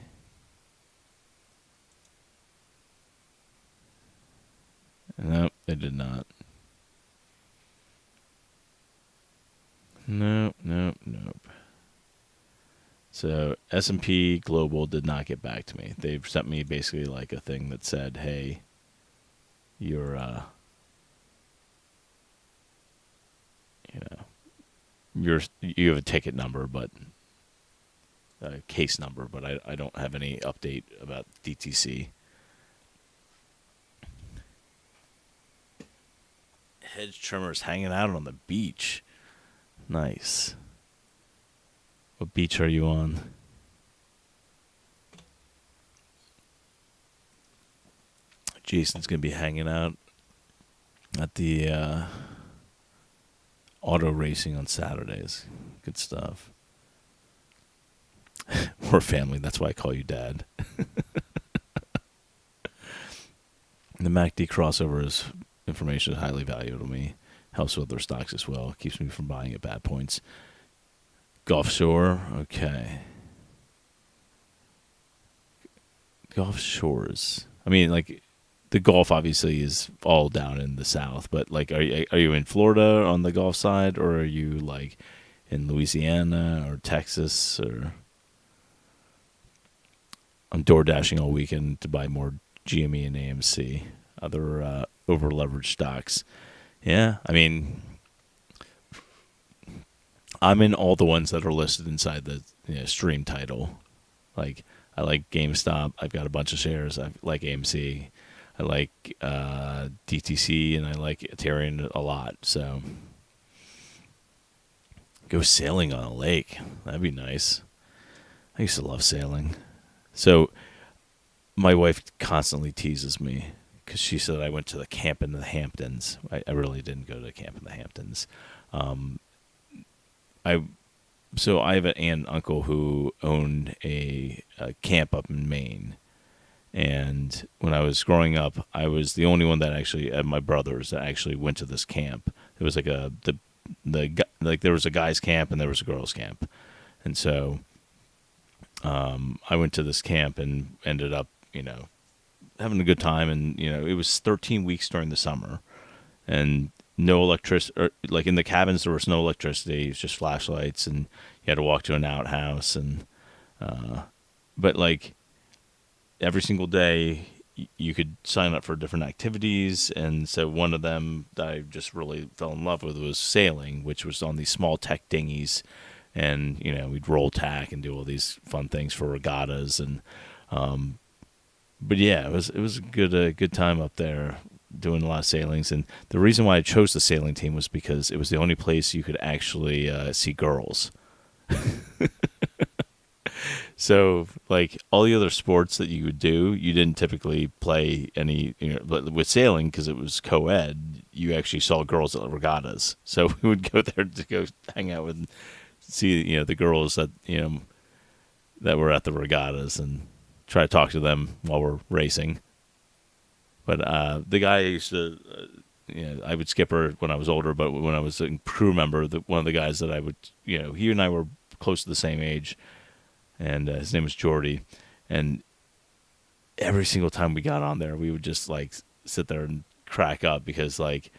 Speaker 1: Nope, they did not. So S&P Global did not get back to me. They've sent me basically like a thing that said, "Hey, you're you have a ticket number, but a case number, but I don't have any update about DTC." Hedge trimmers hanging out on the beach. Nice. What beach are you on? Jason's going to be hanging out at the auto racing on Saturdays. Good stuff. We're family. That's why I call you Dad. The MACD crossover information is highly valuable to me. Helps with other stocks as well. Keeps me from buying at bad points. Gulf Shore. Okay. Gulf Shores. I mean, like, the Gulf obviously is all down in the south, but like, are you in Florida on the Gulf side, or are you like in Louisiana or Texas? Or I'm door dashing all weekend to buy more GME and AMC, other over leveraged stocks. Yeah, I mean, I'm in all the ones that are listed inside the stream title. Like, I like GameStop. I've got a bunch of shares. I like AMC. I like DTC, and I like Aterian a lot. So go sailing on a lake. That'd be nice. I used to love sailing. So my wife constantly teases me because she said I went to the camp in the Hamptons. I really didn't go to the camp in the Hamptons. So I have an aunt and uncle who owned a camp up in Maine. And when I was growing up, I was the only one that actually, my brothers, that actually went to this camp. It was like there was a guys' camp and there was a girls' camp. And so I went to this camp and ended up, having a good time. And, it was 13 weeks during the summer. And no electricity, like in the cabins, there was no electricity. It was just flashlights, and you had to walk to an outhouse. And but like every single day, you could sign up for different activities. And so one of them that I just really fell in love with was sailing, which was on these small tech dinghies. And we'd roll tack and do all these fun things for regattas. And but yeah, it was a good time up there, doing a lot of sailings. And the reason why I chose the sailing team was because it was the only place you could actually see girls. So, like, all the other sports that you would do, you didn't typically play any, but with sailing, because it was co-ed, you actually saw girls at the regattas. So we would go there to go hang out with, see, the girls that, that were at the regattas, and try to talk to them while we're racing. But the guy I used to, I would skip her when I was older, but when I was a crew member, one of the guys that I would, he and I were close to the same age, and his name was Jordy. And every single time we got on there, we would just like sit there and crack up because like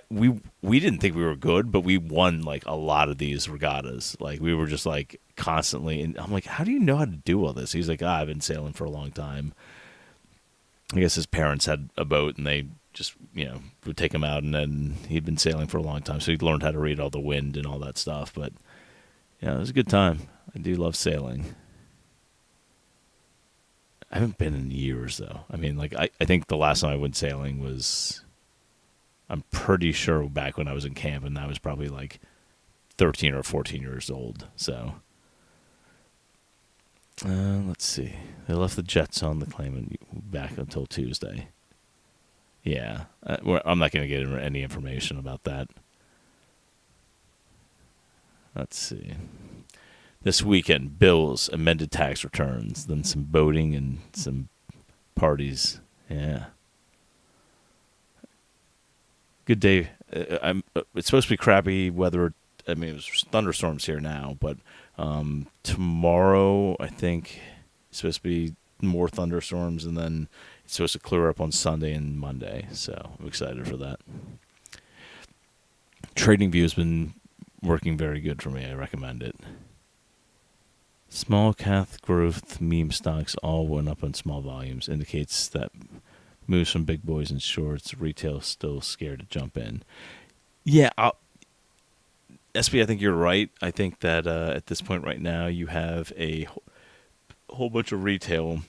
Speaker 1: we didn't think we were good, but we won like a lot of these regattas. Like we were just like constantly, and I'm like, how do you know how to do all this? He's like, I've been sailing for a long time. I guess his parents had a boat and they just, would take him out, and then he'd been sailing for a long time. So he learned how to read all the wind and all that stuff. But yeah, it was a good time. I do love sailing. I haven't been in years though. I mean, like I think the last time I went sailing was, I'm pretty sure back when I was in camp, and I was probably like 13 or 14 years old. So let's see. They left the jets on the claimant back until Tuesday. Yeah, I'm not going to get into any information about that. Let's see. This weekend, bills, amended tax returns, then some boating and some parties. Yeah. Good day. It's supposed to be crappy weather. I mean, there's thunderstorms here now, but tomorrow I think it's supposed to be more thunderstorms, and then it's supposed to clear up on Sunday and Monday. So I'm excited for that. TradingView has been working very good for me. I recommend it. Small cap growth meme stocks all went up on small volumes. Indicates that moves from big boys and shorts. Retail still scared to jump in. Yeah, SB, I think you're right. I think that at this point right now, you have a whole bunch of retail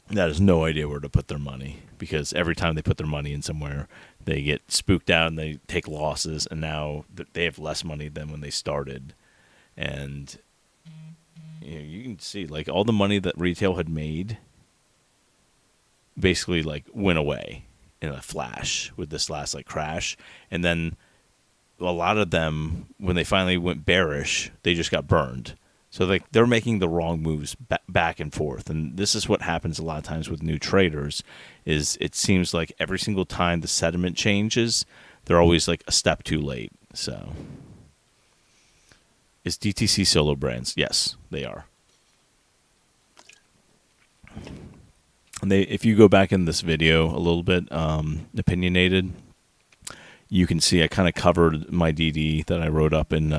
Speaker 1: that has no idea where to put their money, because every time they put their money in somewhere, they get spooked out and they take losses, and now they have less money than when they started. And you can see, like, all the money that retail had made basically, like, went away in a flash with this last, like, crash. And then a lot of them, when they finally went bearish, they just got burned. So they're making the wrong moves back and forth. And this is what happens a lot of times with new traders, is it seems like every single time the sentiment changes, they're always like a step too late. So is DTC solo brands? Yes, they are. And if you go back in this video a little bit, opinionated, you can see I kind of covered my DD that I wrote up in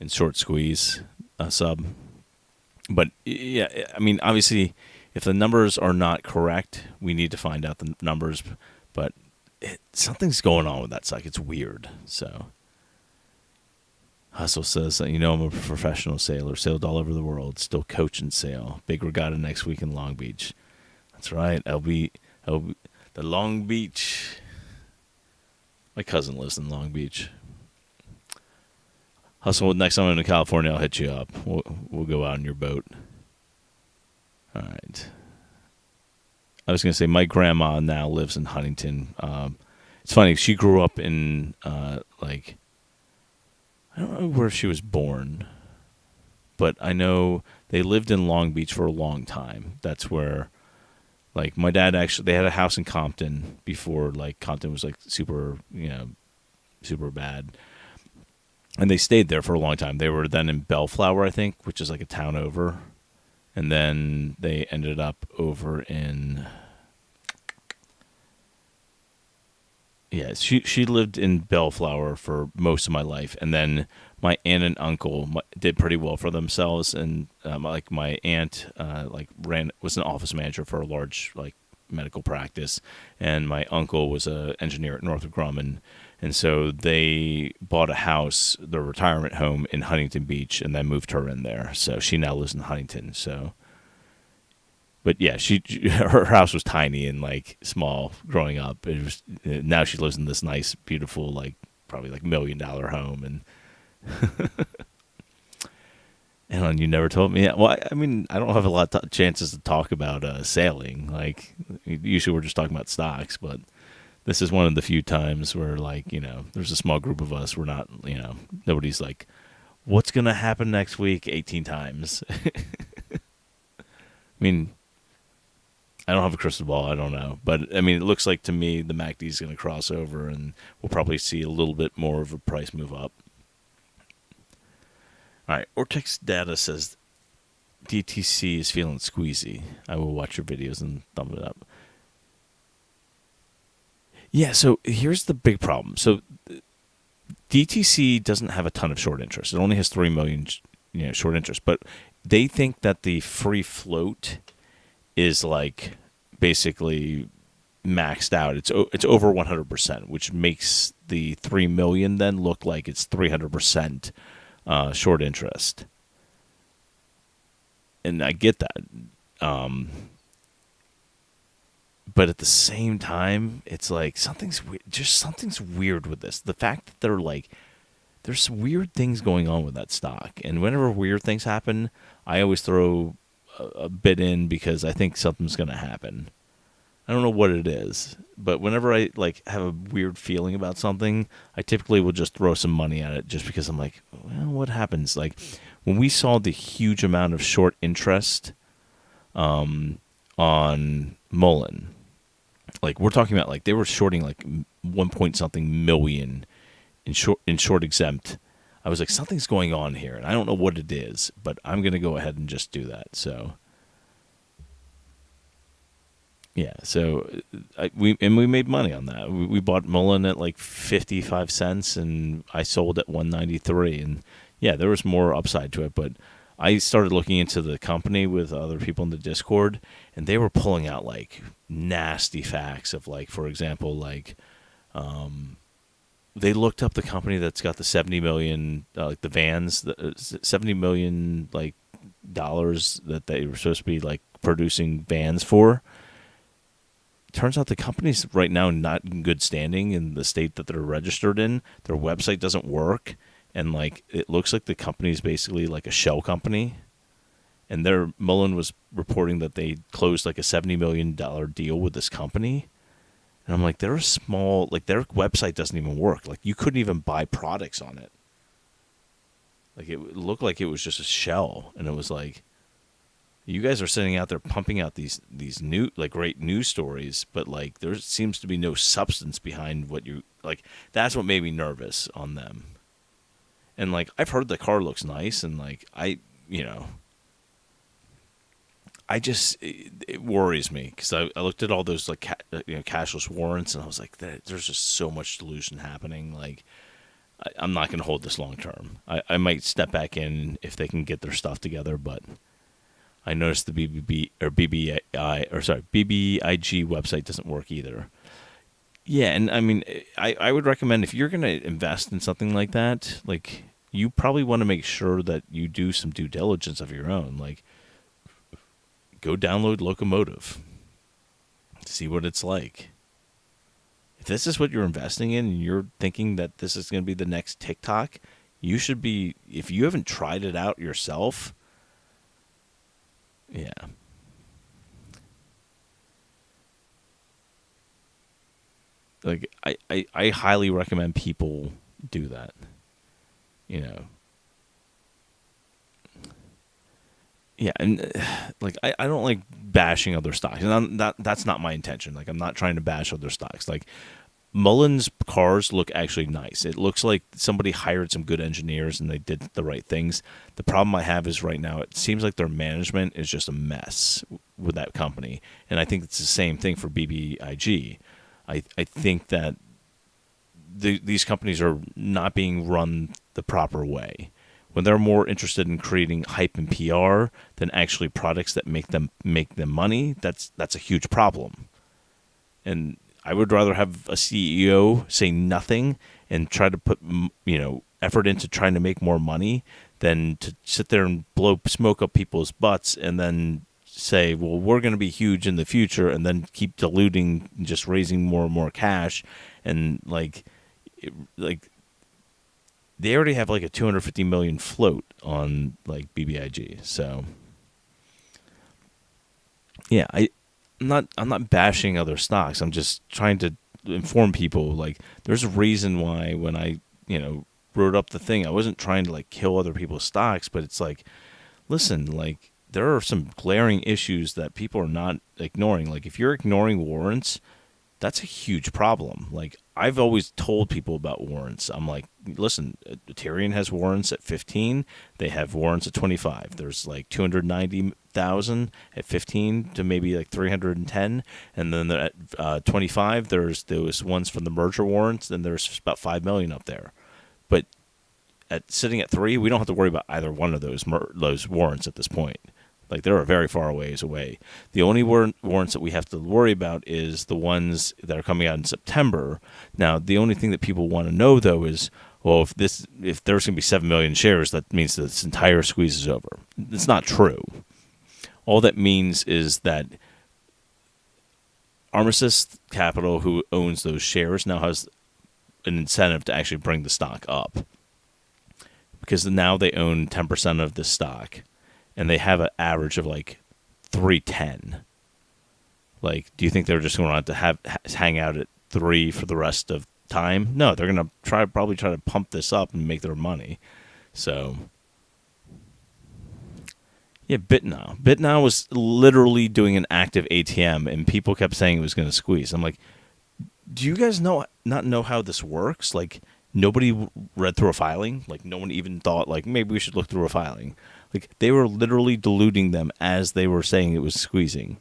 Speaker 1: short squeeze sub. But yeah, I mean, obviously, if the numbers are not correct, we need to find out the numbers. But something's going on with that stock. It's weird. So Hustle says, I'm a professional sailor, sailed all over the world, still coach and sail. Big regatta next week in Long Beach. That's right. I'll be the Long Beach. My cousin lives in Long Beach. Hustle, next time I'm in California, I'll hit you up. We'll go out on your boat. All right. I was going to say, my grandma now lives in Huntington. It's funny, she grew up in, I don't know where she was born, but I know they lived in Long Beach for a long time. That's where, like, my dad actually, they had a house in Compton before, like, Compton was, like, super bad. And they stayed there for a long time. They were then in Bellflower, I think, which is like a town over. And then they ended up over in... Yeah, she lived in Bellflower for most of my life. And then my aunt and uncle did pretty well for themselves. And like my aunt was an office manager for a large like medical practice. And my uncle was an engineer at Northrop Grumman. And so they bought a house, their retirement home in Huntington Beach, and then moved her in there. So she now lives in Huntington. So, but yeah, her house was tiny and like small growing up. Now she lives in this nice, beautiful, like probably like $1 million home. And you never told me. Yeah, well, I mean, I don't have a lot of chances to talk about sailing. Like usually we're just talking about stocks, but. This is one of the few times where, like, there's a small group of us. We're not, nobody's like, what's going to happen next week 18 times? I mean, I don't have a crystal ball. I don't know. But, I mean, it looks like to me the MACD is going to cross over and we'll probably see a little bit more of a price move up. All right. Ortex data says DTC is feeling squeezy. I will watch your videos and thumb it up. Yeah, so here's the big problem. So DTC doesn't have a ton of short interest. It only has 3 million, short interest. But they think that the free float is like basically maxed out. It's over 100%, which makes the 3 million then look like it's 300% short interest. And I get that. But at the same time, it's like something's weird with this. The fact that there's some weird things going on with that stock. And whenever weird things happen, I always throw a bit in because I think something's going to happen. I don't know what it is, but whenever I have a weird feeling about something, I typically will just throw some money at it just because I'm like, well, what happens? Like when we saw the huge amount of short interest on Mullen. Like we're talking about, like they were shorting like 1 point something million in short exempt. I was like, something's going on here, and I don't know what it is, but I'm gonna go ahead and just do that. So yeah, so we made money on that. We bought Mullen at like 55 cents, and I sold at 193. And yeah, there was more upside to it, but I started looking into the company with other people in the Discord, and they were pulling out like nasty facts of like, for example, like they looked up the company that's got the 70 million, like the vans, the 70 million like dollars that they were supposed to be like producing vans for. Turns out the company's right now not in good standing in the state that they're registered in. Their website doesn't work, and like it looks like the company's basically like a shell company. And Mullen was reporting that they closed like a $70 million deal with this company. And I'm like, they're small, like their website doesn't even work. Like you couldn't even buy products on it. Like it looked like it was just a shell, and it was like, you guys are sitting out there pumping out these new like great news stories, but like there seems to be no substance behind what you like. That's what made me nervous on them. And like I've heard the car looks nice, and like I just it worries me because I looked at all those like cashless warrants, and I was like, there's just so much dilution happening. Like I'm not going to hold this long term. I might step back in if they can get their stuff together, but I noticed the BBIG website doesn't work either. Yeah, and I mean, I would recommend if you're going to invest in something like that, like you probably want to make sure that you do some due diligence of your own. Like, go download Locomotive, see what it's like. If this is what you're investing in and you're thinking that this is going to be the next TikTok, you should be, if you haven't tried it out yourself, yeah. Like, I highly recommend people do that. Yeah, and like I don't like bashing other stocks, and that's not my intention. Like I'm not trying to bash other stocks. Like Mullen's cars look actually nice. It looks like somebody hired some good engineers and they did the right things. The problem I have is right now it seems like their management is just a mess with that company, and I think it's the same thing for BBIG. I think that these companies are not being run the proper way. When they're more interested in creating hype and PR than actually products that make them money, that's a huge problem. And I would rather have a CEO say nothing and try to put effort into trying to make more money than to sit there and blow smoke up people's butts and then say, well, we're going to be huge in the future, and then keep diluting, just raising more and more cash, and like they already have like a 250 million float on like BBIG. So yeah, I'm not bashing other stocks. I'm just trying to inform people. Like there's a reason why when I wrote up the thing, I wasn't trying to like kill other people's stocks, but it's like, listen, like there are some glaring issues that people are not ignoring. Like if you're ignoring warrants, that's a huge problem. Like I've always told people about warrants. I'm like, listen, Aterian has warrants at 15. They have warrants at 25. There's like 290,000 at 15 to maybe like 310. And then at 25, there's those ones from the merger warrants. And there's about 5 million up there. But sitting at 3, we don't have to worry about either one of those warrants at this point. Like they're very far away. The only warrants that we have to worry about is the ones that are coming out in September. Now, the only thing that people want to know though is, well, if there's going to be 7 million shares, that means that this entire squeeze is over. It's not true. All that means is that Armistice Capital, who owns those shares, now has an incentive to actually bring the stock up, because now they own 10% of the stock. And they have an average of like 310. Like, do you think they're just going to hang out at 3 for the rest of time? No, they're going to probably try to pump this up and make their money. So, yeah, BitNow. BitNow was literally doing an active ATM, and people kept saying it was going to squeeze. I'm like, do you guys not know how this works? Like, nobody read through a filing. Like, no one even thought, like, maybe we should look through a filing. Like, they were literally diluting them as they were saying it was squeezing.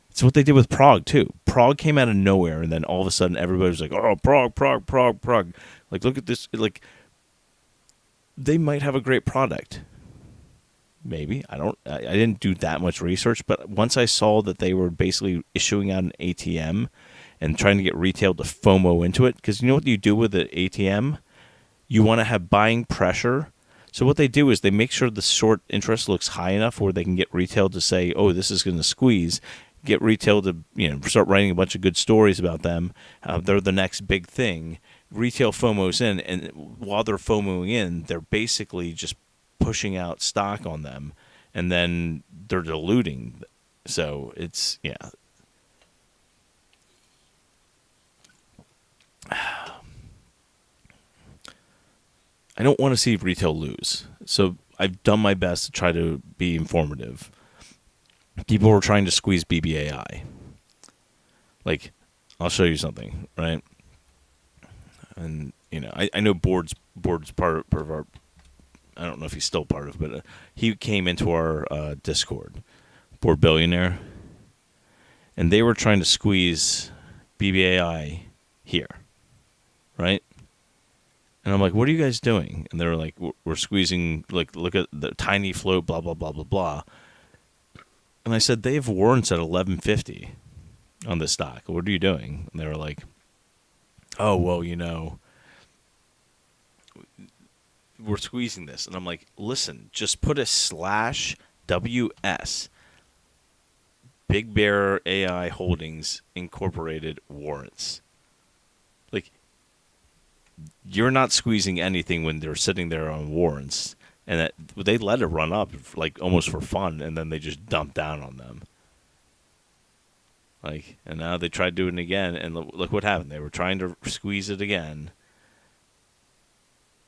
Speaker 1: It's what they did with Prague, too. Prague came out of nowhere, and then all of a sudden everybody was like, oh, Prague. Like, look at this. Like, they might have a great product. Maybe. I didn't do that much research, but once I saw that they were basically issuing out an ATM and trying to get retail to FOMO into it, because you know what you do with an ATM? You want to have buying pressure. So what they do is they make sure the short interest looks high enough where they can get retail to say, oh, this is going to squeeze, get retail to start writing a bunch of good stories about them. They're the next big thing. Retail FOMO's in, and while they're FOMOing in, they're basically just pushing out stock on them, and then they're diluting. So it's, yeah. I don't want to see retail lose. So I've done my best to try to be informative. People were trying to squeeze BBAI. Like, I'll show you something, right? And, I know Board's part of our, I don't know if he's still part of, but he came into our Discord, Board Billionaire, and they were trying to squeeze BBAI here, right? And I'm like, what are you guys doing? And they were like, we're squeezing, like, look at the tiny float, blah, blah, blah, blah, blah. And I said, they have warrants at $11.50 on this stock. What are you doing? And they were like, oh, well, we're squeezing this. And I'm like, listen, just put a /WS, Big Bear AI Holdings Incorporated warrants. Like, you're not squeezing anything when they're sitting there on warrants, and that they let it run up like almost for fun, and then they just dump down on them. Like, and now they tried doing it again, and look what happened. They were trying to squeeze it again,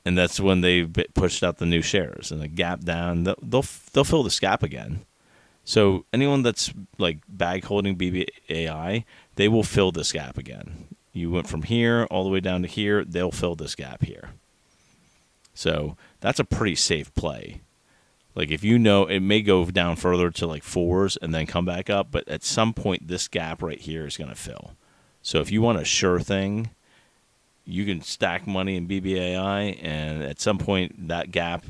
Speaker 1: and that's when they pushed out the new shares and the gap down. They'll fill this gap again. So anyone that's like bag holding BBAI, they will fill this gap again. You went from here all the way down to here, they'll fill this gap here. So that's a pretty safe play. Like, if it may go down further to like 4s and then come back up, but at some point this gap right here is going to fill. So if you want a sure thing, you can stack money in BBAI, and at some point that gap,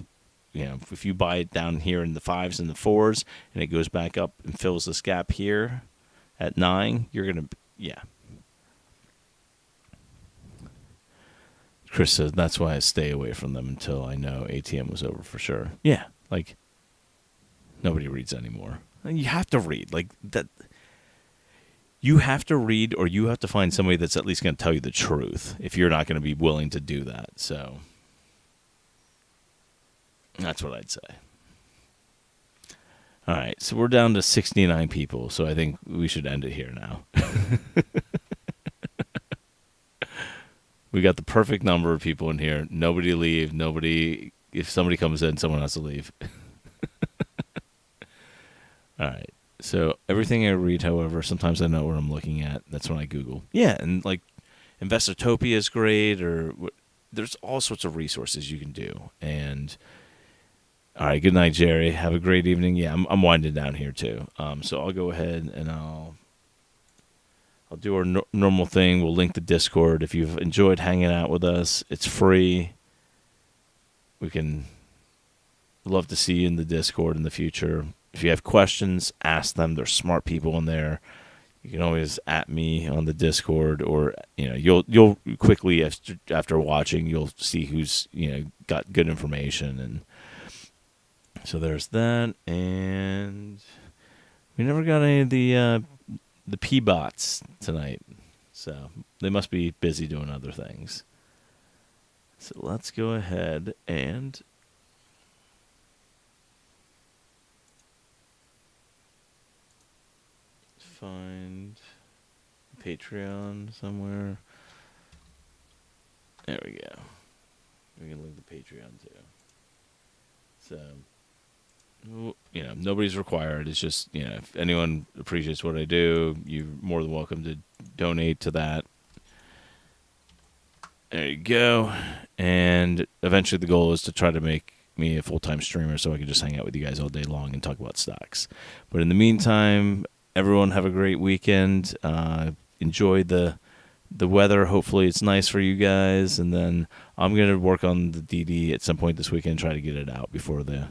Speaker 1: if you buy it down here in the 5s and the 4s and it goes back up and fills this gap here at 9, you're going to, yeah. Chris says, that's why I stay away from them until I know ATM was over for sure. Yeah, like, nobody reads anymore. You have to read. Like, that. You have to read, or you have to find somebody that's at least going to tell you the truth if you're not going to be willing to do that. So, that's what I'd say. All right, so we're down to 69 people, so I think we should end it here now. We got the perfect number of people in here. Nobody leave. If somebody comes in, someone has to leave. All right. So everything I read, however, sometimes I know what I'm looking at. That's when I Google. Yeah, and like Investortopia is great, or there's all sorts of resources you can do. And all right, good night, Jerry. Have a great evening. Yeah, I'm winding down here too. So I'll go ahead and I'll do our normal thing. We'll link the Discord. If you've enjoyed hanging out with us, it's free. We can love to see you in the Discord in the future. If you have questions, ask them. There's smart people in there. You can always @ me on the Discord, or you'll quickly after watching, you'll see who's got good information. And so there's that. And we never got any of the P-bots tonight, so they must be busy doing other things. So let's go ahead and find Patreon somewhere. There we go. We can link the Patreon too. So, nobody's required. It's just, if anyone appreciates what I do, you're more than welcome to donate to that. There you go. And eventually the goal is to try to make me a full-time streamer so I can just hang out with you guys all day long and talk about stocks. But in the meantime, everyone have a great weekend. Enjoy the weather. Hopefully it's nice for you guys. And then I'm going to work on the DD at some point this weekend and try to get it out before the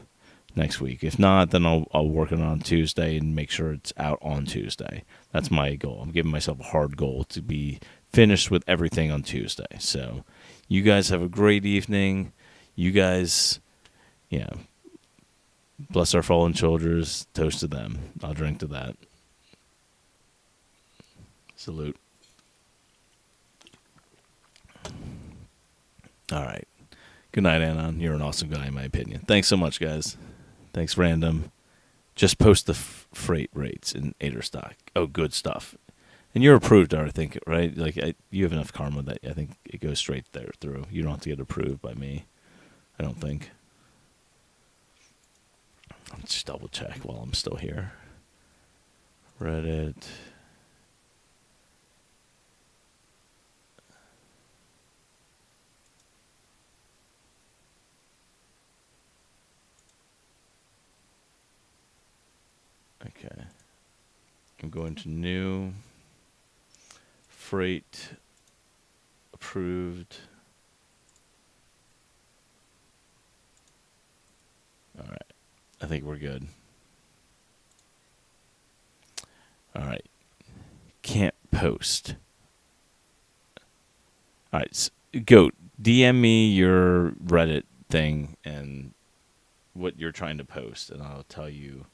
Speaker 1: next week. If not, then I'll work it on Tuesday and make sure it's out on Tuesday. That's my goal. I'm giving myself a hard goal to be finished with everything on Tuesday. So you guys have a great evening. You guys, bless our fallen soldiers. Toast to them. I'll drink to that. Salute. All right. Good night, Anon. You're an awesome guy, in my opinion. Thanks so much, guys. Thanks, Random. Just post the freight rates in ATER stock. Oh, good stuff. And you're approved, I think, right? Like you have enough karma that I think it goes straight there through. You don't have to get approved by me, I don't think. Let's just double check while I'm still here. Reddit. Okay. I'm going to new. Freight. Approved. All right. I think we're good. All right. Can't post. All right. Goat, DM me your Reddit thing and what you're trying to post, and I'll tell you.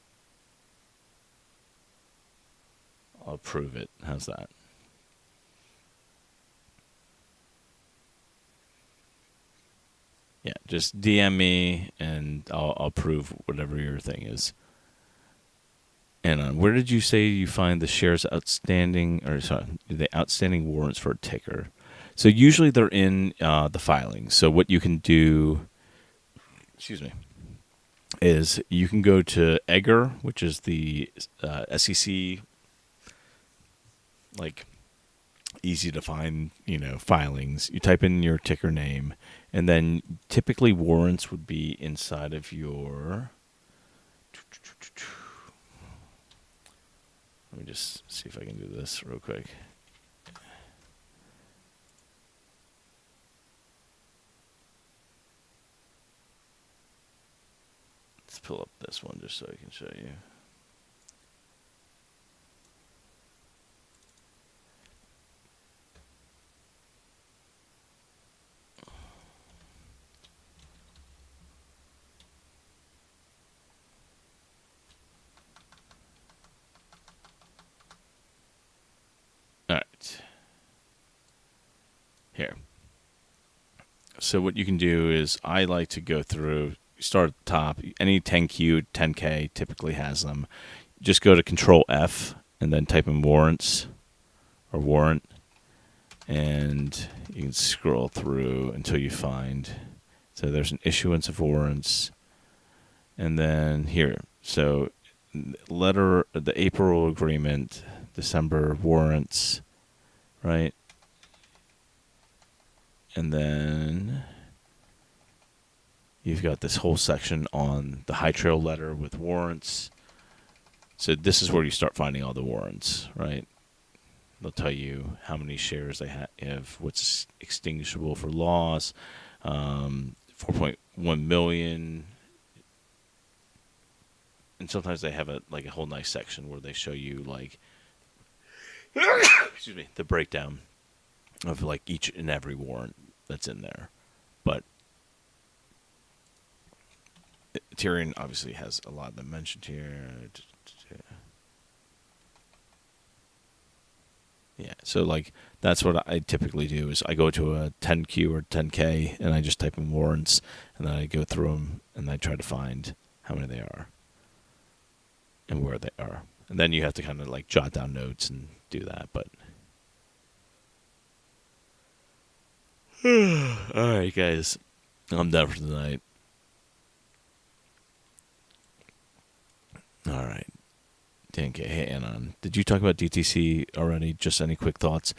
Speaker 1: I'll approve it. How's that? Yeah, just DM me and I'll approve whatever your thing is. And where did you say you find the shares outstanding, or sorry, the outstanding warrants for a ticker? So usually they're in the filings. So what you can do, is you can go to EGER, which is the SEC, like easy to find, filings. You type in your ticker name, and then typically warrants would be inside of your. Let me just see if I can do this real quick. Let's pull up this one just so I can show you. All right. Here. So what you can do is I like to go through, start at the top. Any 10Q, 10K typically has them. Just go to Control F and then type in warrants or warrant. And you can scroll through until you find. So there's an issuance of warrants. And then here. So the April agreement, December warrants, right? And then you've got this whole section on the High Trail letter with warrants. So this is where you start finding all the warrants, right? They'll tell you how many shares they have, what's extinguishable for loss, 4.1 million. And sometimes they have a whole nice section where they show you the breakdown of each and every warrant that's in there. But Aterian obviously has a lot of them mentioned here. Yeah, so that's what I typically do is I go to a 10Q or 10K and I just type in warrants and then I go through them and I try to find how many they are and where they are. And then you have to kind of jot down notes and do that, but all right, guys, I'm done for tonight. All right. 10K. Hey, Anon, did you talk about DTC already? Just any quick thoughts?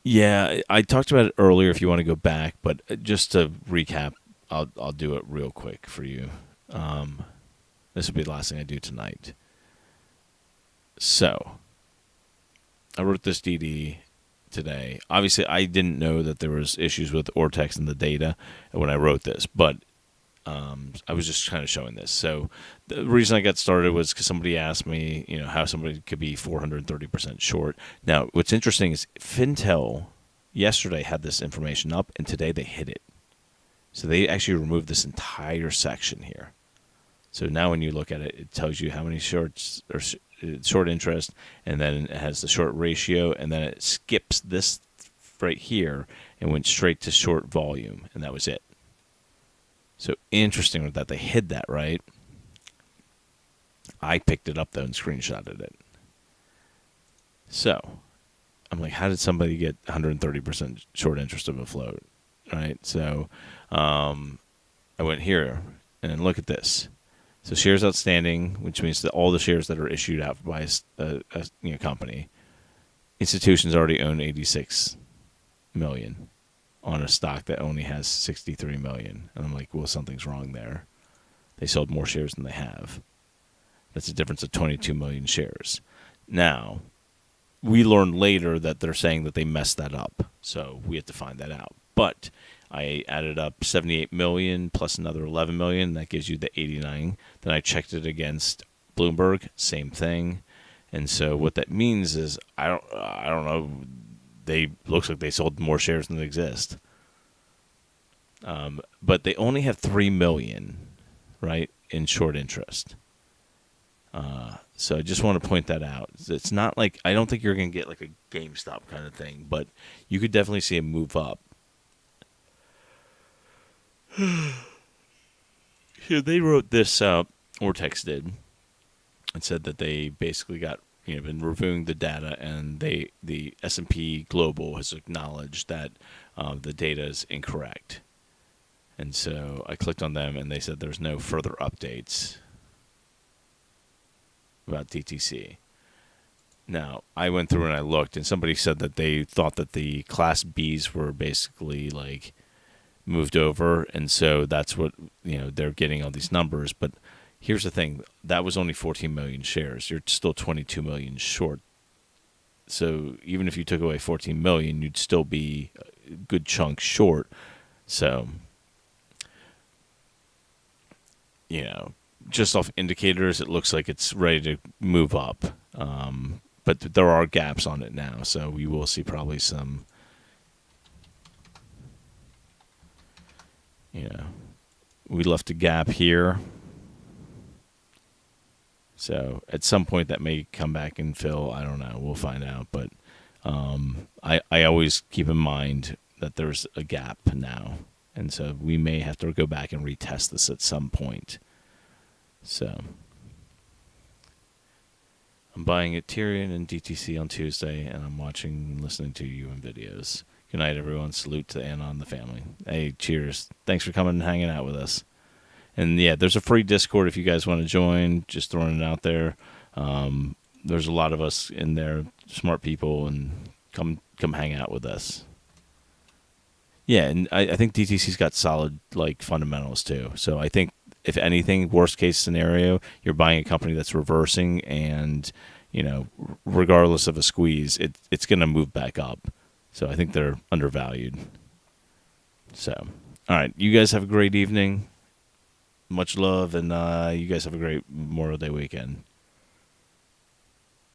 Speaker 1: Yeah, I talked about it earlier if you want to go back, but just to recap, I'll do it real quick for you. This will be the last thing I do tonight. So, I wrote this DD today. Obviously, I didn't know that there was issues with Ortex and the data when I wrote this, but I was just kind of showing this. So the reason I got started was because somebody asked me, how somebody could be 430% short. Now, what's interesting is Fintel yesterday had this information up, and today they hit it. So they actually removed this entire section here. So now when you look at it, it tells you how many shorts or short interest, and then it has the short ratio, and then it skips this right here and went straight to short volume, and that was it. So interesting that they hid that, right? I picked it up though and screenshotted it. So I'm like, how did somebody get 130% short interest of a float, right? So I went here and look at this. So shares outstanding, which means that all the shares that are issued out by a company, institutions already own 86 million on a stock that only has 63 million. And I'm like, well, something's wrong there. They sold more shares than they have. That's a difference of 22 million shares. Now, we learned later that they're saying that they messed that up. So we have to find that out. But I added up 78 million plus another 11 million. That gives you the 89. Then I checked it against Bloomberg. Same thing. And so what that means is, I don't know. Looks like they sold more shares than exist. But they only have 3 million, right, in short interest. So I just want to point that out. It's not like, I don't think you're going to get like a GameStop kind of thing, but you could definitely see a move up. Here they wrote this, Ortex did, and said that they basically got, been reviewing the data, and the S&P Global has acknowledged that the data is incorrect. And so I clicked on them, and they said there's no further updates about DTC. Now, I went through and I looked, and somebody said that they thought that the Class Bs were basically like moved over, and so that's what, they're getting all these numbers. But here's the thing, that was only 14 million shares. You're still 22 million short. So even if you took away 14 million, you'd still be a good chunk short. So, just off indicators, it looks like it's ready to move up. But there are gaps on it now, so we will see probably some, we left a gap here. So at some point that may come back and fill. I don't know. We'll find out. But I always keep in mind that there's a gap now. And so we may have to go back and retest this at some point. So I'm buying Aterian and DTC on Tuesday, and I'm watching and listening to you in videos. Good night, everyone. Salute to Anon the family. Hey, cheers. Thanks for coming and hanging out with us. And yeah, there's a free Discord if you guys want to join. Just throwing it out there. There's a lot of us in there, smart people, and come hang out with us. Yeah, and I think DTC's got solid fundamentals too. So I think if anything, worst case scenario, you're buying a company that's reversing, and regardless of a squeeze, it's going to move back up. So I think they're undervalued. So, all right, you guys have a great evening. Much love, and you guys have a great Memorial Day weekend.